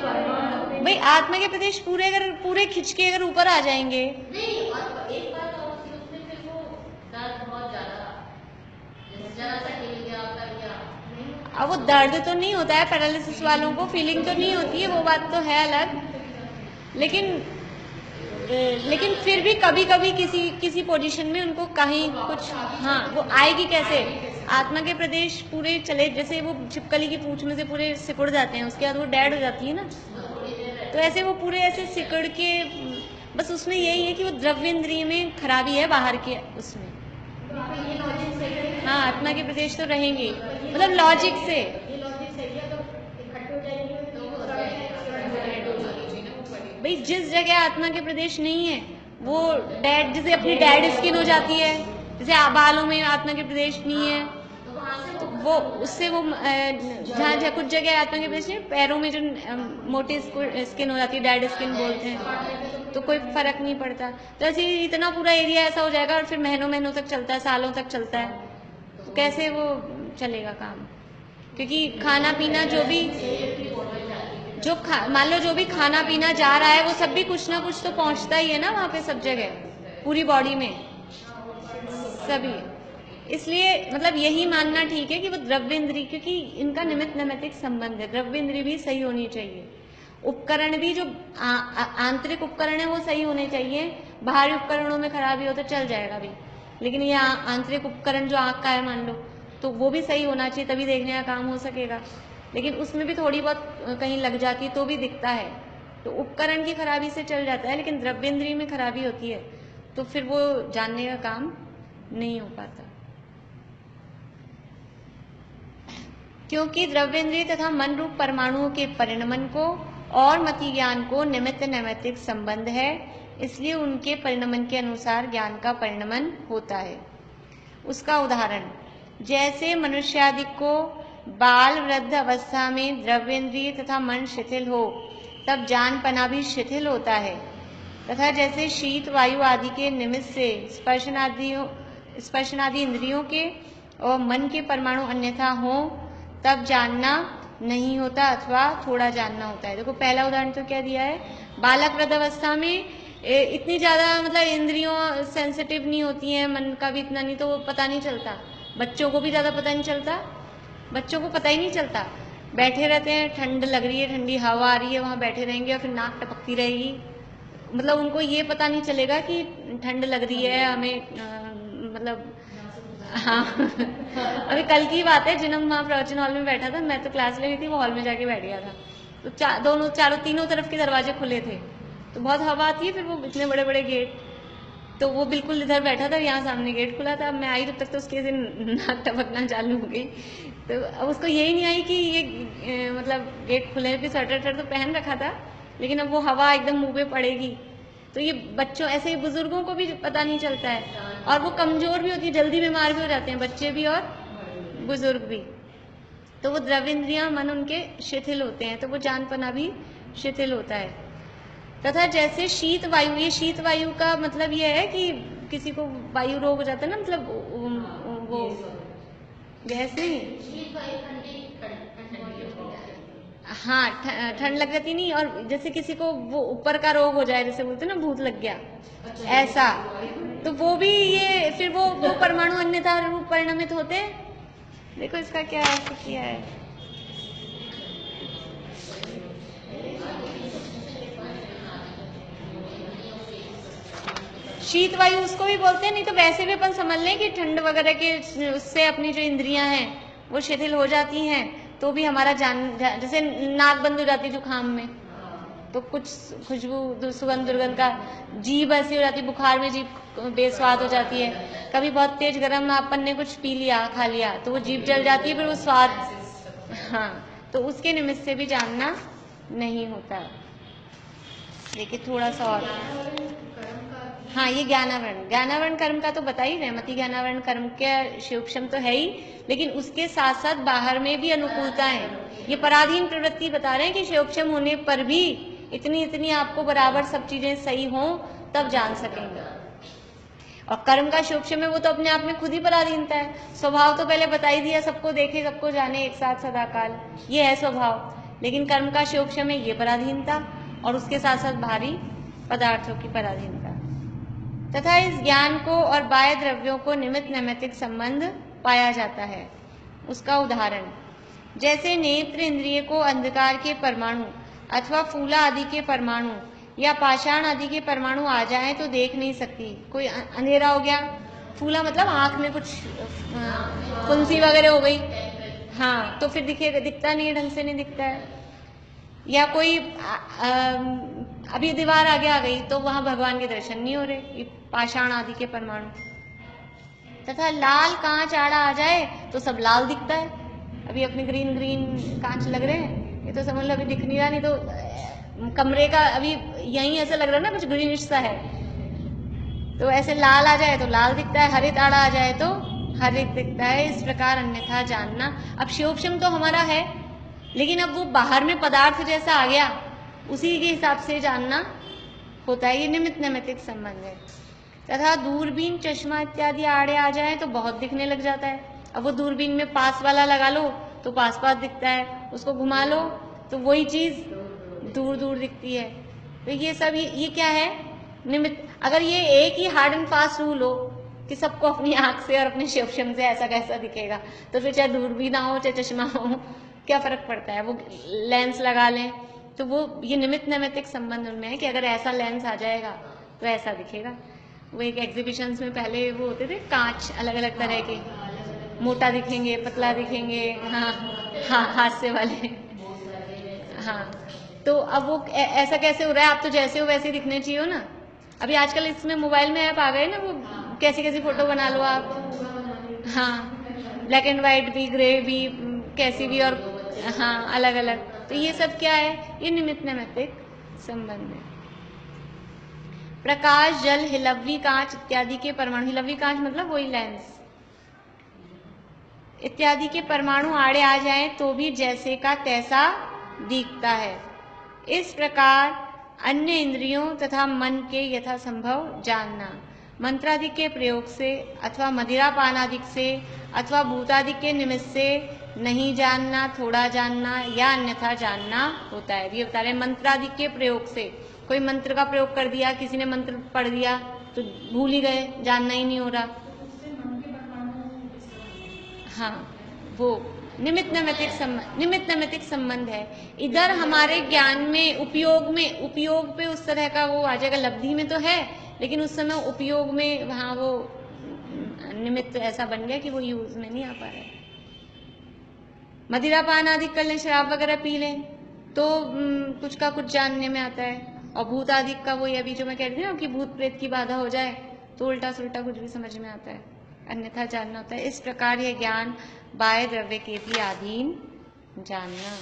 S1: भाई आत्मा के प्रदेश पूरे अगर पूरे खिंच के अगर ऊपर आ जाएंगे
S3: नहीं, और एक बात और थी उसमें, फिर वो दर्द बहुत ज्यादा, जैसे जरा सा हिल गया कर गया।
S1: अब वो दर्द तो नहीं होता है पैरालिसिस वालों को, फीलिंग तो नहीं होती है, वो बात तो है अलग, लेकिन फिर भी कभी कभी किसी पोजीशन में उनको कहीं कुछ, हाँ वो आएगी कैसे, आत्मा के प्रदेश पूरे चले, जैसे वो छिपकली की पूंछ में से पूरे सिकुड़ जाते हैं, उसके बाद वो डेड हो जाती है ना, तो ऐसे वो पूरे ऐसे सिकुड़ के, बस उसमें यही है कि वो द्रव्य इंद्रिय में खराबी है बाहर के उसमें। हाँ आत्मा के प्रदेश तो रहेंगे, मतलब लॉजिक से, भाई जिस जगह आत्मा के प्रदेश नहीं है वो डेड, जैसे अपनी डेड स्किन हो जाती है, जैसे बालों में आत्मा के प्रदेश नहीं है तो वो उससे वो जहाँ कुछ जगह आत्मा के प्रदेश नहीं, पैरों में जो मोटी स्किन हो जाती है, डेड स्किन बोलते हैं, तो कोई फर्क नहीं पड़ता। तो ऐसे इतना पूरा एरिया ऐसा हो जाएगा और फिर महीनों तक चलता है, सालों तक चलता है, तो कैसे वो चलेगा काम, क्योंकि खाना पीना मान लो जो भी खाना पीना जा रहा है वो सब भी कुछ ना कुछ तो पहुंचता ही है ना वहाँ पे, सब जगह पूरी बॉडी में सभी, इसलिए मतलब यही मानना ठीक है कि वो द्रव्य इंद्रिय, क्योंकि इनका निमित्त नैमित्तिक संबंध है, द्रव्य इंद्रिय भी सही होनी चाहिए, उपकरण भी जो आंतरिक उपकरण है वो सही होने चाहिए, बाहरी उपकरणों में खराबी हो तो चल जाएगा भी, लेकिन ये आंतरिक उपकरण जो आँख का है मान लो, तो वो भी सही होना चाहिए, तभी देखने का काम हो सकेगा, लेकिन उसमें भी थोड़ी बहुत कहीं लग जाती है तो भी दिखता है, तो उपकरण की खराबी से चल जाता है, लेकिन द्रव्य इंद्रिय में खराबी होती है तो फिर वो जानने का काम नहीं हो पाता, क्योंकि द्रव्येंद्रिय तथा मन रूप परमाणुओं के परिणमन को और मति ज्ञान को निमित्त नैमित्तिक संबंध है, इसलिए उनके परिणमन के अनुसार ज्ञान का परिणमन होता है। उसका उदाहरण, जैसे मनुष्यादि को बाल वृद्ध अवस्था में द्रव्येंद्रिय तथा मन शिथिल हो तब जानपना भी शिथिल होता है, तथा जैसे शीत वायु आदि के निमित्त से स्पर्शनादि इंद्रियों के और मन के परमाणु अन्यथा हो तब जानना नहीं होता अथवा थोड़ा जानना होता है। देखो पहला उदाहरण तो क्या दिया है, बालक वृद्ध अवस्था में इतनी ज्यादा मतलब इंद्रियों सेंसिटिव नहीं होती हैं, मन का भी इतना नहीं, तो वो पता नहीं चलता, बच्चों को भी ज्यादा पता नहीं चलता, बच्चों को पता ही नहीं चलता, बैठे रहते हैं, ठंड लग रही है, ठंडी हवा आ रही है, वहां बैठे रहेंगे और फिर नाक टपकती रहेगी, मतलब उनको ये पता नहीं चलेगा कि ठंड लग रही है हमें, मतलब हाँ अभी कल की बात है, जिनम वहाँ प्रवचन हॉल में बैठा था, मैं तो क्लास ले गई थी, वो हॉल में जाके बैठ गया था, तो तीनों तरफ के दरवाजे खुले थे, तो बहुत हवा आती है, फिर वो इतने बड़े बड़े गेट, तो वो बिल्कुल इधर बैठा था, यहाँ सामने गेट खुला था, अब मैं आई तब तक तो उसके नाक टपकना चालू हो गई, तो अब उसको यही नहीं आई कि ये मतलब गेट खुले, फिर स्वेटर तो पहन रखा था, लेकिन अब वो हवा एकदम मुंह पे पड़ेगी, तो ये बच्चों ऐसे ही बुजुर्गों को भी पता नहीं चलता है, और वो कमजोर भी होती है, जल्दी बीमार भी हो जाते हैं, बच्चे भी और बुजुर्ग भी, तो वो द्रव्येंद्रियां मन उनके शिथिल होते हैं, तो वो जानपना भी शिथिल होता है। तथा जैसे शीत वायु, ये शीत वायु का मतलब ये है कि किसी को वायु रोग हो जाता है ना, मतलब वो गैस नहीं, हाँ ठंड लग जाती नहीं, और जैसे किसी को वो ऊपर का रोग हो जाए, जैसे बोलते हैं ना भूत लग गया, ऐसा, तो वो भी ये फिर वो परमाणु अन्यथा रूप परिणमित होते हैं। देखो इसका क्या ऐसे किया है, शीत वायु उसको भी बोलते हैं, नहीं तो वैसे भी अपन समझ लें कि ठंड वगैरह के उससे अपनी जो इंद्रियां हैं वो शिथिल हो जाती हैं, तो भी हमारा जैसे नाक बंद हो जाती है जुकाम में, तो कुछ खुशबू सुगंध दुर्गंध का, जीभ ऐसी हो जाती है, बुखार में जीभ बेस्वाद हो जाती है, कभी बहुत तेज गर्म अपन ने कुछ पी लिया खा लिया तो वो जीभ जल जाती है, फिर वो स्वाद, हाँ, तो उसके निमित्त से भी जानना नहीं होता। देखिए थोड़ा सा और, हाँ ये ज्ञानावरण कर्म का तो बता ही रहे, मति ज्ञानावरण कर्म के सूक्ष्म तो है ही, लेकिन उसके साथ साथ बाहर में भी अनुकूलता है, ये पराधीन प्रवृत्ति बता रहे हैं कि सूक्ष्म होने पर भी इतनी आपको बराबर सब चीजें सही हों तब जान सकेंगे, और कर्म का सूक्ष्म में वो तो अपने आप में खुद ही पराधीनता है, स्वभाव तो पहले बता ही दिया, सबको देखे सबको जाने एक साथ सदाकाल, ये है स्वभाव, लेकिन कर्म का शोक्षम है ये पराधीनता, और उसके साथ साथ बाहरी पदार्थों की पराधीनता। तथा इस ज्ञान को और बाह्य द्रव्यों को निमित्त नैमित्तिक संबंध पाया जाता है। उसका उदाहरण, जैसे नेत्र इंद्रिय को अंधकार के परमाणु अथवा फूला आदि के परमाणु या पाषाण आदि के परमाणु आ जाएं तो देख नहीं सकती। कोई अंधेरा हो गया, फूला मतलब आंख में कुछ फुंसी वगैरह हो गई, हाँ, तो फिर दिखता नहीं है, ढंग से नहीं दिखता है। या कोई अभी दीवार आगे आ गई तो वहां भगवान के दर्शन नहीं हो रहे, ये पाषाण आदि के परमाणु। तथा लाल कांच आड़ा आ जाए तो सब लाल दिखता है। अभी अपने ग्रीन ग्रीन कांच लग रहे हैं, ये तो समझ लो अभी दिख नहीं रहा, नहीं तो कमरे का अभी यहीं ऐसा लग रहा है ना कुछ ग्रीनिश सा है, तो ऐसे लाल आ जाए तो लाल दिखता है, हरित आड़ा आ जाए तो हरित दिखता है। इस प्रकार अन्यथा जानना। अब शोक्षम तो हमारा है, लेकिन अब वो बाहर में पदार्थ जैसा आ गया, उसी के हिसाब से जानना होता है। ये निमित्त नैमित्तिक संबंध है। तथा दूरबीन चश्मा इत्यादि आड़े आ जाए तो बहुत दिखने लग जाता है। अब वो दूरबीन में पास वाला लगा लो तो पास पास दिखता है, उसको घुमा लो तो वही चीज दूर दूर दिखती है। तो ये सब ये क्या है, निमित्त। अगर ये एक ही हार्ड एंड फास्ट रूल हो कि सबको अपनी आंख से और अपने शोक्षम से ऐसा कैसा दिखेगा, तो फिर चाहे दूरबीन हो चाहे चश्मा हो, क्या फर्क पड़ता है। वो लेंस लगा लें तो वो ये निमित्त नैमित्तिक संबंध उनमें है कि अगर ऐसा लेंस आ जाएगा तो ऐसा दिखेगा। वो एक एग्जीबिशंस में पहले वो होते थे कांच अलग अलग तरह के, मोटा दिखेंगे, पतला दिखेंगे, हाँ हास्य वाले, हाँ। तो अब वो ऐसा कैसे हो रहा है, आप तो जैसे हो वैसे दिखने चाहिए हो ना। अभी आजकल इसमें मोबाइल में ऐप आ गए ना, वो कैसी कैसी फोटो बना लो आप, हाँ, ब्लैक एंड व्हाइट भी, ग्रे भी, कैसी भी, और हाँ अलग अलग। तो ये सब क्या है, ये निमित्त नैमित्तिक संबंध है। प्रकाश, जल, हिलव्वी कांच इत्यादि के परमाणु, हिलव्वी कांच मतलब वही लेंस इत्यादि के परमाणु आड़े आ जाएं तो भी जैसे का तैसा दिखता है। इस प्रकार अन्य इंद्रियों तथा मन के यथासंभव जानना, मंत्रादि के प्रयोग से अथवा मदिरा पान आदि से अथवा भूतादि के निमित्त से नहीं जानना, थोड़ा जानना या अन्यथा जानना होता है। ये बता रहे मंत्रादि के प्रयोग से, कोई मंत्र का प्रयोग कर दिया, किसी ने मंत्र पढ़ दिया तो भूल ही गए, जानना ही नहीं हो रहा। हाँ, वो निमित्त नैमित्तिक संबंध है। इधर हमारे ज्ञान में उपयोग पे उस तरह का वो आ जाएगा, लब्धि में तो है लेकिन उस समय उपयोग में वहां वो निमित्त ऐसा बन गया कि वो यूज में नहीं आ पा रहा है। मदिरा पान आदि कर लें, शराब वगैरह पी लें तो कुछ का कुछ जानने में आता है। और भूत आदि का वो अभी जो मैं कह रही थी ना कि भूत प्रेत की बाधा हो जाए तो उल्टा सुल्टा कुछ भी समझ में आता है, अन्यथा जानना होता है। इस प्रकार यह ज्ञान बाह्य द्रव्य के भी अधीन जानना।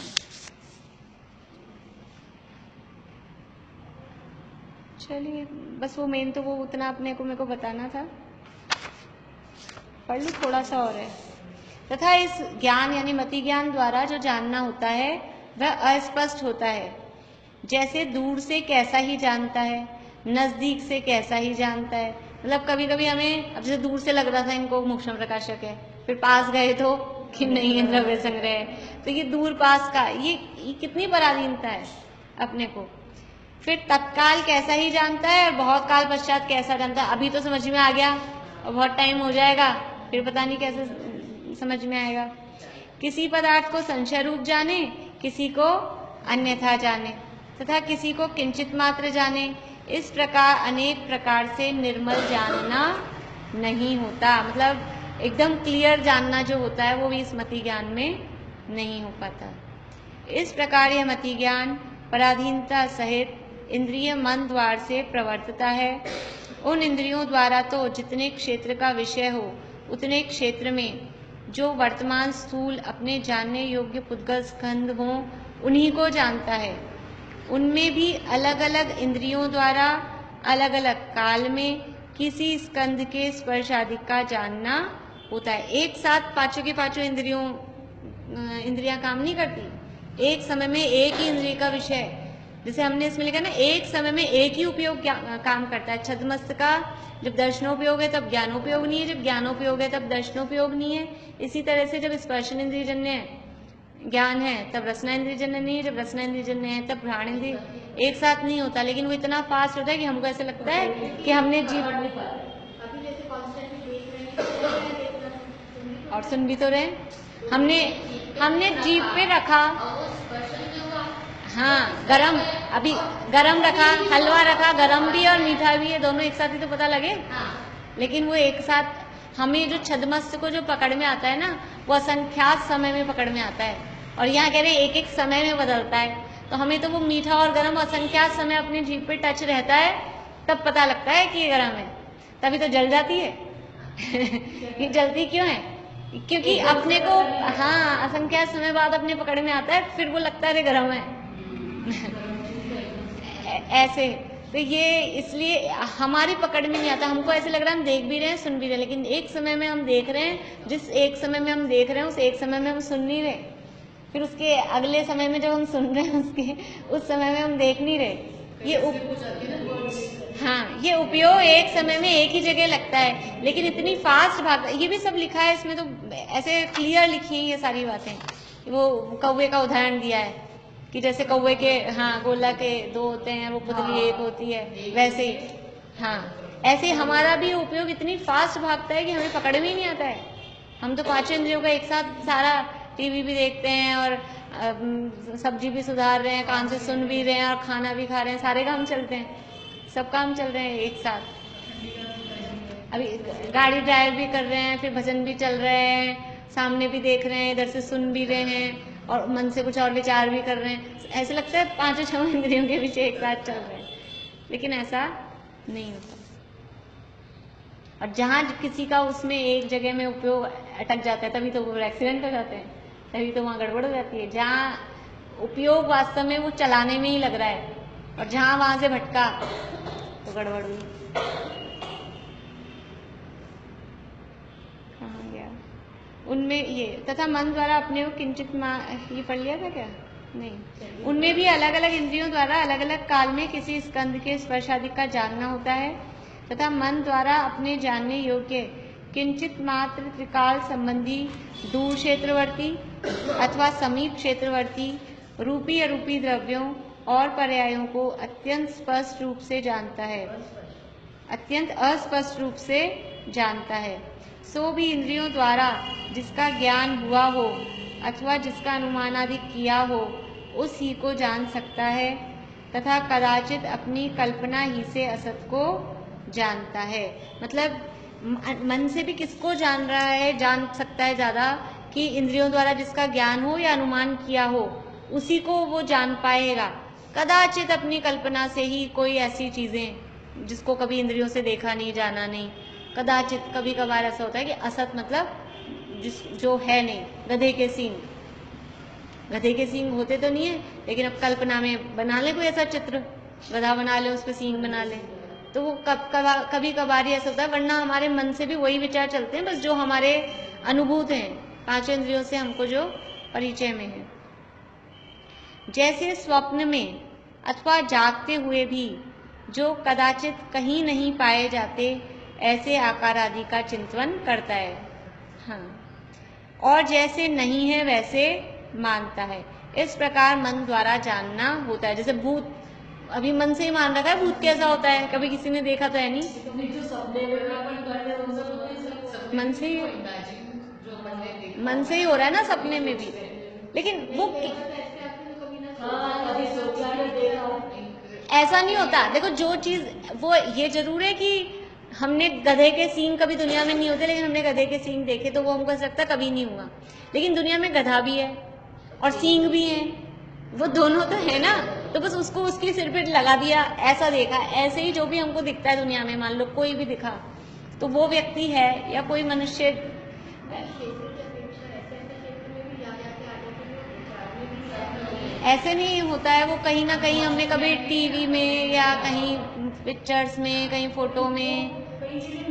S1: चलिए बस वो मेन तो वो उतना अपने को मेरे को बताना था, पढ़ लूँ थोड़ा सा और है। तथा इस ज्ञान यानी मति ज्ञान द्वारा जो जानना होता है वह अस्पष्ट होता है। जैसे दूर से कैसा ही जानता है, नजदीक से कैसा ही जानता है। मतलब कभी कभी हमें, अब जैसे दूर से लग रहा था इनको मोक्षम प्रकाशक है, फिर पास गए तो कि नहीं है द्रव्य संग्रह है, तो ये दूर पास का ये कितनी पराधीनता है अपने को। फिर तत्काल कैसा ही जानता है और बहुत काल पश्चात कैसा जानता है। अभी तो समझ में आ गया और बहुत टाइम हो जाएगा फिर पता नहीं कैसे समझ में आएगा। किसी पदार्थ को संशय रूप जाने, किसी को अन्यथा जाने तथा किसी को किंचित मात्र जाने। इस प्रकार अनेक प्रकार से निर्मल जानना नहीं होता, मतलब एकदम क्लियर जानना जो होता है वो भी इस मति ज्ञान में नहीं हो पाता। इस प्रकार यह मति ज्ञान पराधीनता सहित इंद्रिय मन द्वार से प्रवर्तता है। उन इंद्रियों द्वारा तो जितने क्षेत्र का विषय हो उतने क्षेत्र में जो वर्तमान स्थूल अपने जानने योग्य पुद्गल स्कंध हों उन्हीं को जानता है। उनमें भी अलग अलग इंद्रियों द्वारा अलग अलग काल में किसी स्कंध के स्पर्श आदि का जानना होता है। एक साथ पांचों की पांचों इंद्रियां काम नहीं करती, एक समय में एक ही इंद्रिय का विषय, जैसे हमने इसमें लिखा ना एक समय में एक ही उपयोग काम करता है। छद्मस्त का जब दर्शनोपयोग है तब ज्ञानोपयोग नहीं है, जब ज्ञानोपयोग है तब दर्शनोपयोग नहीं है। इसी तरह से जब स्पर्शन इंद्रिय जन्य है, ज्ञान है तब रसना इंद्रिय जन्य नहीं है, जब रसना इंद्रिय जन्य है तब घ्राण इंद्रिय, एक साथ नहीं होता। लेकिन वो इतना फास्ट होता है कि हमको ऐसा लगता है कि हमने जीव
S3: अभी जैसे कॉन्स्टेंटली देख रहे हैं देख रहे हैं,
S1: और सुन भी तो रहे हैं। हमने जीभ पे रखा,
S3: और वो स्पर्शन जो हुआ,
S1: हाँ गरम, अभी गरम रखा, हलवा रखा, गरम भी और मीठा भी है, दोनों एक साथ ही तो पता लगे।
S3: हाँ
S1: लेकिन वो एक साथ हमें जो छद्मस्त को जो पकड़ में आता है ना, वो असंख्यात समय में पकड़ में आता है, और यहाँ कह रहे एक एक समय में बदलता है। तो हमें तो वो मीठा और गरम असंख्यात समय अपनी जीभ पे टच रहता है, तब पता लगता है कि ये गरम है, तभी तो जल जाती है। ये जलती क्यों है? क्योंकि अपने को, हाँ, असंख्यात समय बाद अपने पकड़ में आता है, फिर वो लगता है गरम है। ऐसे तो ये इसलिए हमारी पकड़ में नहीं आता, हमको ऐसे लग रहा है हम देख भी रहे हैं सुन भी रहे हैं, लेकिन एक समय में हम देख रहे हैं, जिस एक समय में हम देख रहे हैं उस एक समय में हम सुन नहीं रहे, फिर उसके अगले समय में जब हम सुन रहे हैं उस समय में हम देख नहीं रहे। ये उपयोग एक समय में एक ही जगह लगता है, लेकिन इतनी फास्ट भागता है। ये भी सब लिखा है इसमें, तो ऐसे क्लियर लिखी है ये सारी बातें। वो कौवे का उदाहरण दिया है कि जैसे कौवे के, हाँ, गोला के दो होते हैं, वो पुतली एक होती है, वैसे ही, हाँ, ऐसे ही हमारा भी उपयोग इतनी फास्ट भागता है कि हमें पकड़ में ही नहीं आता है। हम तो पांचों इंद्रियों का एक साथ सारा, टीवी भी देखते हैं और सब्जी भी सुधार रहे हैं, कान से सुन भी रहे हैं और खाना भी खा रहे हैं, सारे काम चलते हैं, सब काम चल रहे हैं एक साथ। अभी गाड़ी ड्राइव भी कर रहे हैं, फिर भजन भी चल रहे हैं, सामने भी देख रहे हैं, इधर से सुन भी रहे हैं और मन से कुछ और विचार भी कर रहे हैं। ऐसे लगता है पांचों छह इंद्रियों के पीछे एक साथ चल रहे हैं, लेकिन ऐसा नहीं होता। और जहाँ किसी का उसमें एक जगह में उपयोग अटक जाता है, तभी तो वो एक्सीडेंट हो जाते हैं, तभी तो वहाँ गड़बड़ हो जाती है। जहाँ उपयोग वास्तव में वो चलाने में ही लग रहा है, और जहाँ वहां से भटका तो गड़बड़ हुई। कहाँ गया? उनमें ये तथा मन द्वारा अपने को किंचित, ये पढ़ लिया था क्या? नहीं। उनमें भी अलग अलग इंद्रियों द्वारा अलग अलग काल में किसी स्कंद के स्पर्श आदि का जानना होता है, तथा मन द्वारा अपने जानने योग्य किंचित मात्र त्रिकाल संबंधी दूर क्षेत्रवर्ती अथवा समीप क्षेत्रवर्ती रूपी अरूपी द्रव्यों और पर्यायों को अत्यंत स्पष्ट रूप से जानता है, अत्यंत अस्पष्ट रूप से जानता है। सो भी इंद्रियों द्वारा जिसका ज्ञान हुआ हो अथवा जिसका अनुमान आदि किया हो, उस ही को जान सकता है, तथा कदाचित अपनी कल्पना ही से असत को जानता है। मतलब मन से भी किसको जान रहा है, जान सकता है ज्यादा, कि इंद्रियों द्वारा जिसका ज्ञान हो या अनुमान किया हो, उसी को वो जान पाएगा। कदाचित अपनी कल्पना से ही कोई ऐसी चीजें जिसको कभी इंद्रियों से देखा नहीं, जाना नहीं, कदाचित कभी कभार ऐसा होता है कि असत मतलब जो है नहीं। गधे के सींग होते तो नहीं है, लेकिन अब कल्पना में बना ले कोई ऐसा चित्र, गधा बना ले, उस पर सींग बना ले, तो वो कभी कभार ही ऐसा होता है, वरना हमारे मन से भी वही विचार चलते हैं, बस जो हमारे अनुभूत हैं, पांचों इंद्रियों से हमको जो परिचय में है। जैसे स्वप्न में अथवा जागते हुए भी जो कदाचित कहीं नहीं पाए जाते, ऐसे आकार आदि का चिंतन करता है, हाँ, और जैसे नहीं है वैसे मानता है। इस प्रकार मन द्वारा जानना होता है। जैसे भूत, अभी मन से ही मान रखा है भूत कैसा होता है, कभी किसी ने देखा तो है नहीं, मन से ही हो रहा है ना सपने में भी। लेकिन वो ऐसा नहीं होता। देखो जो चीज, वो ये जरूर है कि हमने गधे के सींग कभी दुनिया में नहीं होते, लेकिन हमने गधे के सींग देखे तो वो हमको ऐसा लगता कभी नहीं हुआ। लेकिन दुनिया में गधा भी है और सींग भी है, वो दोनों तो है ना, तो बस उसको उसके सिर पे लगा दिया, ऐसा देखा। ऐसे ही जो भी हमको दिखता है दुनिया में, मान लो कोई भी दिखा, तो वो व्यक्ति है या कोई मनुष्य, ऐसे नहीं होता है। वो कहीं ना कहीं हमने कभी टीवी में या कहीं पिक्चर्स में, कहीं फोटो में,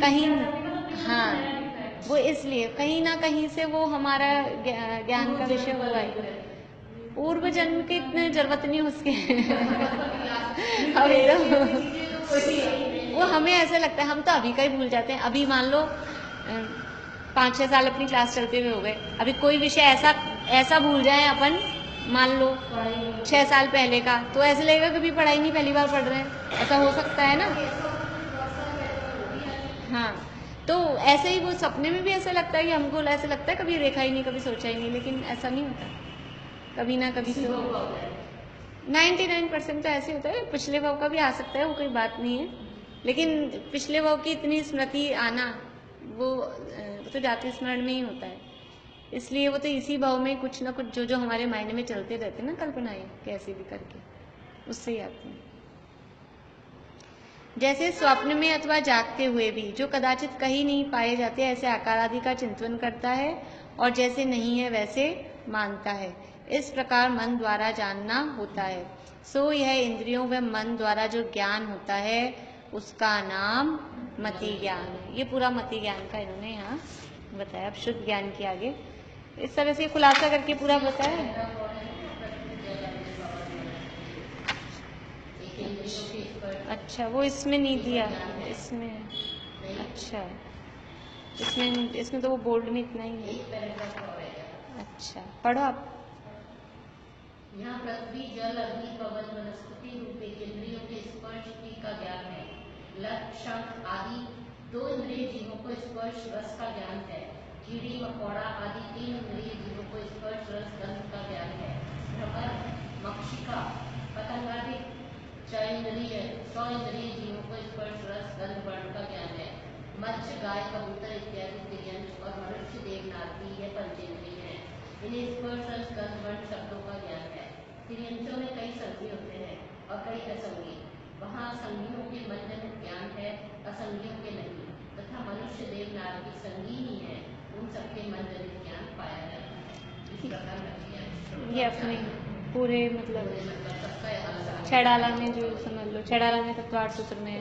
S1: कहीं, हाँ, वो इसलिए कहीं ना कहीं से वो हमारा ज्ञान का विषय हुआ है। पूर्व जन्म के इतने जरूरत नहीं उसके अभी तो वो हमें ऐसा लगता है, हम तो अभी का ही भूल जाते हैं। अभी मान लो 5-6 साल अपनी क्लास चलते हुए हो गए, अभी कोई विषय ऐसा भूल जाए अपन, मान लो 6 साल पहले का, तो ऐसे लगेगा कभी पढ़ाई नहीं, पहली बार पढ़ रहे हैं, ऐसा हो सकता है ना। हाँ, तो ऐसे ही वो सपने में भी ऐसा लगता है कि हमको ऐसा लगता है कभी देखा ही नहीं, कभी सोचा ही नहीं, लेकिन ऐसा नहीं होता, कभी ना कभी तो 99% तो ऐसे होता है। पिछले भाव का भी आ सकता है, वो कोई बात नहीं है, लेकिन पिछले भाव की इतनी स्मृति आना वो तो जाति स्मरण में ही होता है, इसलिए वो तो इसी भाव में कुछ ना कुछ जो हमारे माइंड में चलते रहते हैं ना, कल्पनाएं कैसे भी करके, उससे ही आती हैं। जैसे स्वप्न में अथवा जागते हुए भी जो कदाचित कहीं नहीं पाए जाते, ऐसे आकार आदि का चिंतन करता है और जैसे नहीं है वैसे मानता है। इस प्रकार मन द्वारा जानना होता है। सो यह इंद्रियों व मन द्वारा जो ज्ञान होता है उसका नाम मति ज्ञान है। ये पूरा मति ज्ञान का इन्होंने यहाँ बताया। अब शुद्ध ज्ञान के आगे इस तरह से खुलासा करके पूरा बताया। अच्छा, वो इसमें नहीं दिया, इसमें अच्छा, इसमें तो वो बोर्ड में इतना ही है। अच्छा, पढ़ो आप।
S3: यहाँ पृथ्वी, जल, अग्नि, पवन, वनस्पति रूप इंद्रियों के स्पर्श का ज्ञान है। लक्षण आदि 2 इंद्रिय जीवों को स्पर्श रस का ज्ञान है। कीड़ी मकोड़ा आदि 3 इंद्रिय जीवों को स्पर्श रस गंध का ज्ञान है। भ्रमर, मक्षिका, पतंगादि 100 इंद्रिय जीवों को स्पर्श रस गंध वर्ण का ज्ञान है। मत्स्य, गाय, कबूतर इत्यादि त्रियंश और मनुष्य, देवनाथी यह पंचेंद्रिय है। इन्हें स्पर्श रस गंध वर्ण शब्दों का ज्ञान है। त्रियंशों में कई संगी होते हैं और कई असंगी। वहाँ संगियों के मध्य में ज्ञान है, असंगियों के नहीं। तथा मनुष्य, देवनाथी संगी ही है, उन सबके मध्य में ज्ञान पाया जाता है। इस प्रकार
S1: ये अपने पूरे मतलब छड़ाला में जो समझ लो, छड़ाला में तत्वार्थ सूत्र में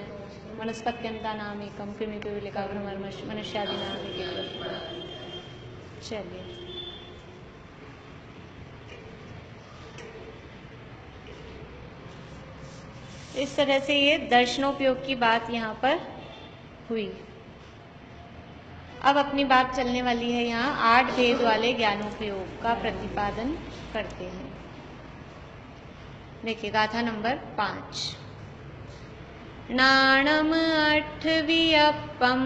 S1: वनस्पत्यंता नाम एकम, फिर में भी लिखा भ्रमर मनुष्यादि नाम एक। चलिए, इस तरह से ये दर्शनोपयोग की बात यहाँ पर हुई। अब अपनी बात चलने वाली है यहाँ 8 भेद वाले ज्ञानोपयोग का प्रतिपादन करते हैं। देखिए गाथा नंबर 5। नाणम अट्ठवियप्पम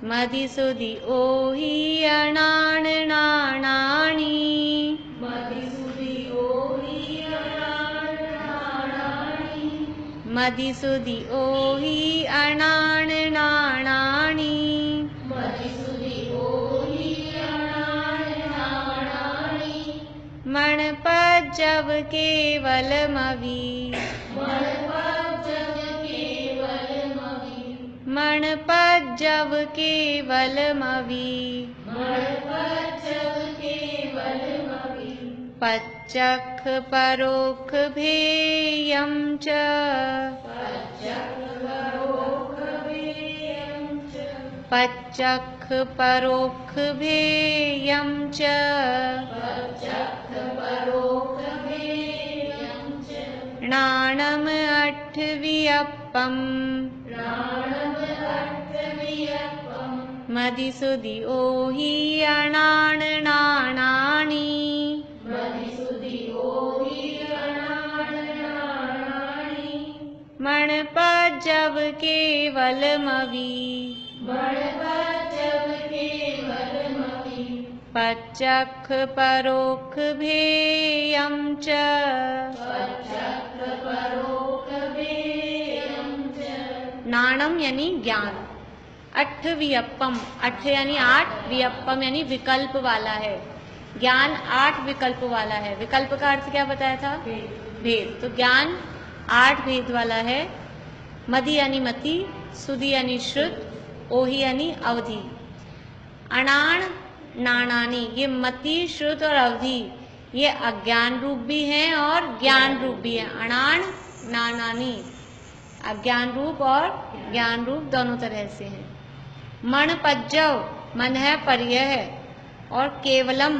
S1: मदिसुदि ओहि अनाण नाणानि मदिसुदि ओहि अनाण नाणानि मणपज्जव केवलमवि मणपज्जव केवलमवि पच्चख परोक्ष भेयं च पच्चख परोक्ष भेयं च नाणम अट्ठवियप्पम मदिसुदि ओहि अनाण नाणानि मणपज्जव केवलमवि पच्चख परोक्ष भेयं च नाणम यानी ज्ञान, अट्ठवियप्पम, अट्ठ यानी 8, वियप्पम यानी विकल्प वाला है। ज्ञान 8 विकल्प वाला है। विकल्प का अर्थ क्या बताया था? भेद। तो ज्ञान 8 भेद वाला है। मदि यानी मति, सुधि यानी श्रुत, ओहि यानी अवधि। अनाण नाणानी, ये मति, श्रुत और अवधि ये अज्ञान रूप भी हैं और ज्ञान रूप भी है। अनाण नाणानी अज्ञान रूप और ज्ञान रूप दोनों तरह से हैं। मणपज्जव, मन है पर्यय है, और केवलम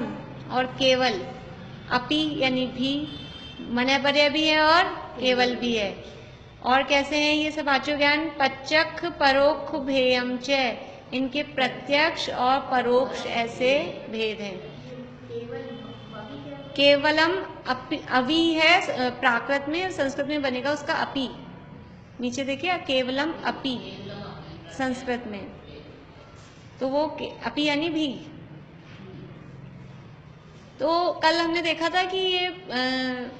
S1: और केवल, अपि यानी भी, मन है पर्यय भी है और केवल भी है। और कैसे हैं ये सब पांचों ज्ञान? पच्चख परोक्ष भेयम च, इनके प्रत्यक्ष और परोक्ष ऐसे भेद हैं। केवलम अवि है प्राकृत में, संस्कृत में बनेगा उसका अपि। नीचे देखिए केवलम अपि संस्कृत में, तो वो अपि यानी भी। तो कल हमने देखा था कि ये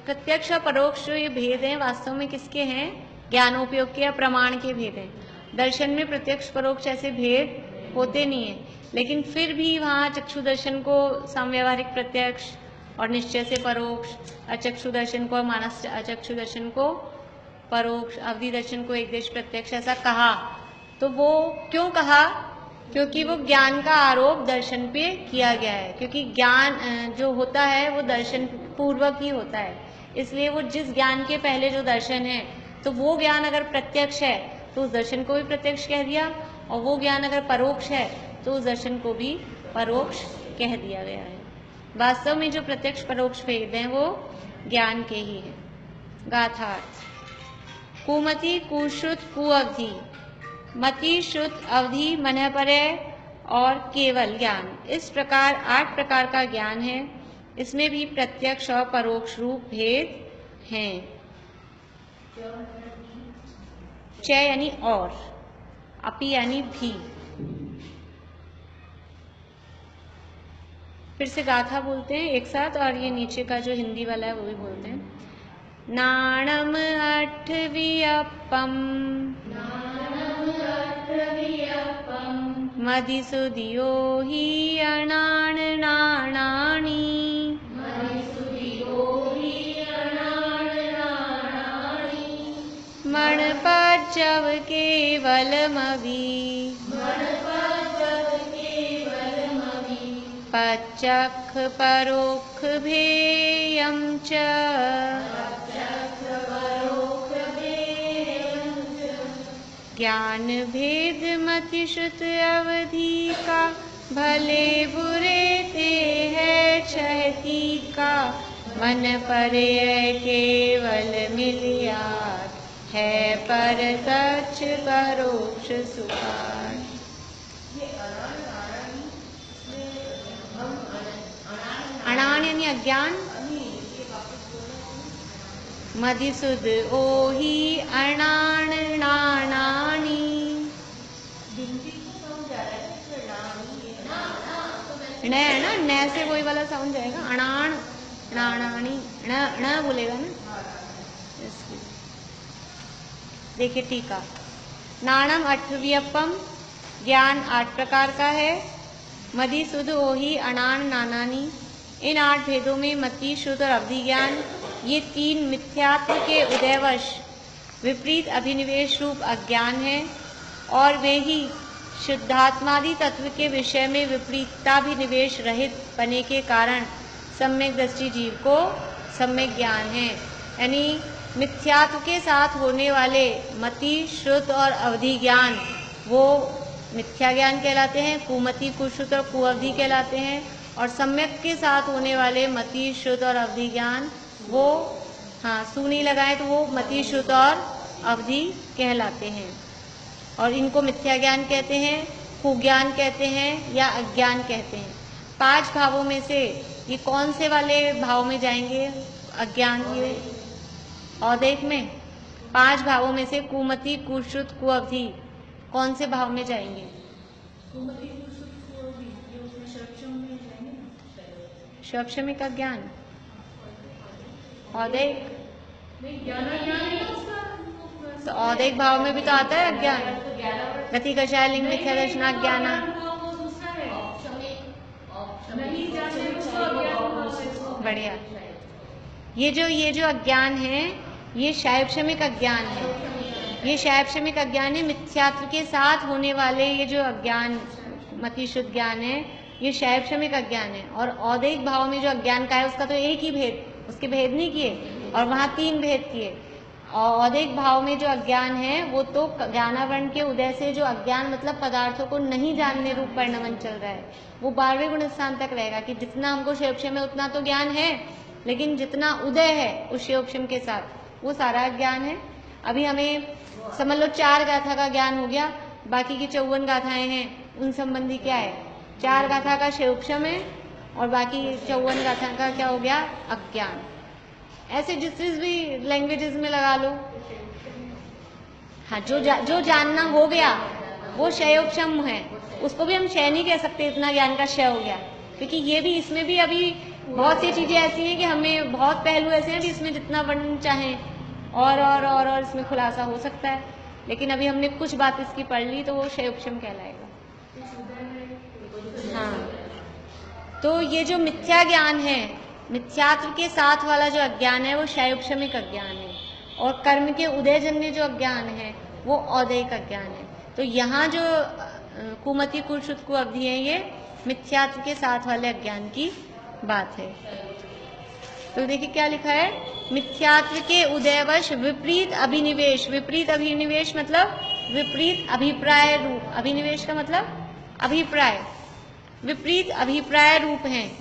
S1: प्रत्यक्ष और परोक्ष जो ये भेद हैं वास्तव में किसके हैं? ज्ञानोपयोग के या प्रमाण के भेद हैं। दर्शन में प्रत्यक्ष परोक्ष ऐसे भेद होते नहीं है, लेकिन फिर भी वहाँ चक्षु दर्शन को समव्यवहारिक प्रत्यक्ष और निश्चय से परोक्ष, अचक्षु दर्शन को और मानस अचक्षु दर्शन को परोक्ष, अवधि दर्शन को एक देश प्रत्यक्ष ऐसा कहा। तो वो क्यों कहा? क्योंकि वो ज्ञान का आरोप दर्शन पे किया गया है, क्योंकि ज्ञान जो होता है वो दर्शन पूर्वक ही होता है। इसलिए वो जिस ज्ञान के पहले जो दर्शन है, तो वो ज्ञान अगर प्रत्यक्ष है तो उस दर्शन को भी प्रत्यक्ष कह दिया, और वो ज्ञान अगर परोक्ष है तो उस दर्शन को भी परोक्ष कह दिया गया है। वास्तव में जो प्रत्यक्ष परोक्ष भेद हैं वो ज्ञान के ही है। गाथार्थ: कुमति कुश्रुत कुअवधि, मति श्रुत अवधि मनः परय और केवल ज्ञान, इस प्रकार 8 प्रकार का ज्ञान है। इसमें भी प्रत्यक्ष और परोक्ष रूप भेद हैं। च यानी और, अपि यानी भी। फिर से गाथा बोलते हैं एक साथ, और ये नीचे का जो हिंदी वाला है वो भी बोलते हैं। नाणम अट्ठवियप्पम मदिसुदियो हि अणान नाणानि, मणपज्जव केवलमवि, पच्चख परोक्ष भेयं च, ज्ञान भेद मति श्रुत अवधि का, भले बुरे ते है छहती का, मन परय केवल मिलिया, है परतच्छ परोक्ष सुखार। अणान यानी अज्ञान, मदिसुद ओहि अणान नाणानि, न है ना, न से वही वाला साउंड जाएगा। अणान नाणानि, न बोलेगा ना। देखिए टीका, नाणम अट्ठवियप्पम, ज्ञान 8 प्रकार का है। मदि सुध ओहि अणान नानानी, इन 8 भेदों में मति शुद्ध और अवधि ज्ञान, ये 3 मिथ्यात्व के उदयवश विपरीत अभिनिवेश रूप अज्ञान है, और वे ही शुद्धात्मादि तत्व के विषय में विपरीताभिनिवेश रहित बने के कारण सम्यक दृष्टि जीव को सम्यक ज्ञान है। यानी मिथ्यात्व के साथ होने वाले मति श्रुत और अवधि ज्ञान वो मिथ्या ज्ञान कहलाते हैं, कुमति कुश्रुत और कुअवधि कहलाते हैं, और सम्यक के साथ होने वाले मति श्रुत और अवधि ज्ञान वो, हाँ सू नहीं लगाए तो वो मति श्रुत और अवधि कहलाते हैं। और इनको मिथ्या ज्ञान कहते हैं, कुज्ञान कहते हैं या अज्ञान कहते हैं। 5 भावों में से ये कौन से वाले भाव में जाएंगे? अज्ञान ये औदेक में 5 भावों में से कुमति कुश्रुत कुअवधि कौन से भाव में जाएंगे? शवक्षमिक अज्ञान, औदेक, तो औदेक भाव में भी तो आता है अज्ञान। गति कषाय लिंग मिथ्या दर्शनाज्ञान। बढ़िया। ये जो अज्ञान है ये शैवक्षमिक अज्ञान है। ये शैवक्षमिक अज्ञान है, मिथ्यात्व के साथ होने वाले ये जो अज्ञान मति शुद्ध ज्ञान है ये शैवक्षमिक अज्ञान है। और औदेक भाव में जो अज्ञान का है उसका तो एक ही भेद, उसके भेद नहीं किए, और वहाँ 3 भेद किए। और औदेक भाव में जो अज्ञान है वो तो ज्ञानावरण के उदय से जो अज्ञान मतलब पदार्थों को नहीं जानने रूप परिणमन चल रहा है वो 12वें गुण स्थान तक रहेगा कि जितना हमको शैवक्षम है उतना तो ज्ञान है, लेकिन जितना उदय है उस शैवक्षम के साथ वो सारा ज्ञान है। अभी हमें समझ लो 4 गाथा का ज्ञान हो गया, बाकी की 54 गाथाएं हैं उन संबंधी क्या है, 4 गाथा का क्षयोपशम है और बाकी 54 गाथा का क्या हो गया, अज्ञान। ऐसे जिस भी लैंग्वेजेस में लगा लो। हाँ, जो जानना हो गया वो क्षयोपशम है, उसको भी हम क्षय नहीं कह सकते, इतना ज्ञान का क्षय हो गया, क्योंकि ये भी, इसमें भी अभी बहुत सी चीजें ऐसी हैं कि हमें बहुत पहलू ऐसे हैं कि इसमें जितना वर्णन चाहें और इसमें खुलासा हो सकता है, लेकिन अभी हमने कुछ बात इसकी पढ़ ली तो वो क्षयोपशम कहलाएगा। हाँ, तो ये जो मिथ्या ज्ञान है, मिथ्यात्व के साथ वाला जो अज्ञान है वो क्षयोपशमिक अज्ञान है, और कर्म के उदयजन्य जो अज्ञान है वो औदयिक अज्ञान है। तो यहाँ जो कुमति कुर्षुत को अवधि है, ये मिथ्यात्व के साथ वाले अज्ञान की बात है। तो देखिए क्या लिखा है, मिथ्यात्व के उदयवश विपरीत अभिनिवेश। विपरीत अभिनिवेश मतलब विपरीत अभिप्राय रूप, अभिनिवेश का मतलब अभिप्राय, विपरीत अभिप्राय रूप हैं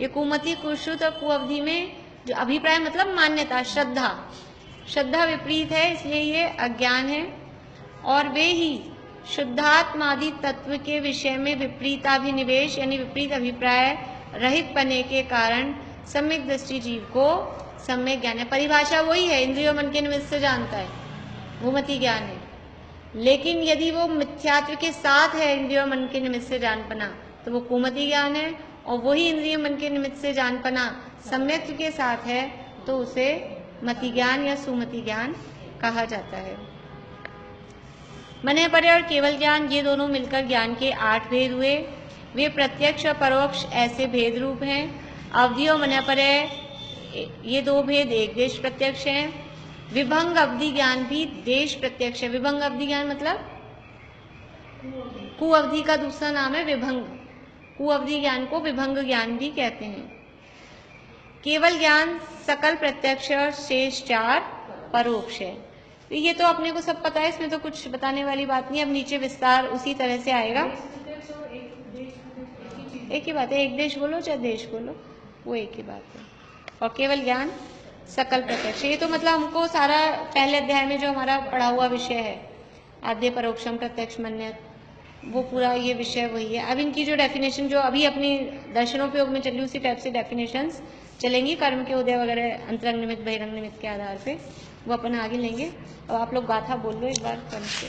S1: ये कुमति कुर्षुत और कुअवधि में। जो अभिप्राय मतलब मान्यता, श्रद्धा विपरीत है, इसलिए ये अज्ञान है। और वे ही शुद्धात्मादि तत्व के विषय में विपरीताभिनिवेश यानी विपरीत अभिप्राय रहित पने के कारण सम्यक दृष्टि जीव को सम्यक ज्ञान है। परिभाषा वही है, इंद्रिय मन के निमित्त से जानता है, वो मति ज्ञान है। लेकिन यदि वो मिथ्यात्व के साथ है, इंद्रिय मन के निमित्त से जानपना, तो वो कुमति ज्ञान है। और वही इंद्रिय मन के निमित्त से जानपना सम्यक्त्व के साथ है, तो उसे मति ज्ञान या सुमति ज्ञान कहा जाता है। मने परे और केवल ज्ञान, ये दोनों मिलकर ज्ञान के 8 भेद हुए। वे प्रत्यक्ष और परोक्ष ऐसे भेद रूप हैं। अवधि और मने परे ये 2 भेद एक देश प्रत्यक्ष हैं। विभंग अवधि ज्ञान भी देश प्रत्यक्ष है। विभंग अवधि ज्ञान मतलब कुअवधि का दूसरा नाम है विभंग। कुअवधि ज्ञान को विभंग ज्ञान भी कहते हैं। केवल ज्ञान सकल प्रत्यक्ष और शेष 4 परोक्ष है। तो ये तो अपने को सब पता है, इसमें तो कुछ बताने वाली बात नहीं। अब नीचे विस्तार उसी तरह से आएगा। एक ही बात है, एक देश बोलो चाहे देश बोलो, वो एक ही बात है। और केवल ज्ञान सकल प्रत्यक्ष, ये तो मतलब हमको सारा पहले अध्याय में जो हमारा पढ़ा हुआ विषय है, आद्य परोक्षम प्रत्यक्ष मन्य, वो पूरा ये विषय वही है। अब इनकी जो डेफिनेशन जो अभी अपनी दर्शनोपयोग में चली, उसी टाइप से डेफिनेशंस चलेंगी कर्म के उदय वगैरह अंतरंग निमित्त बहिरंग निमित्त के आधार पे, वो अपन आगे लेंगे। और आप लोग गाथा बोल लो एक बार कर्म से।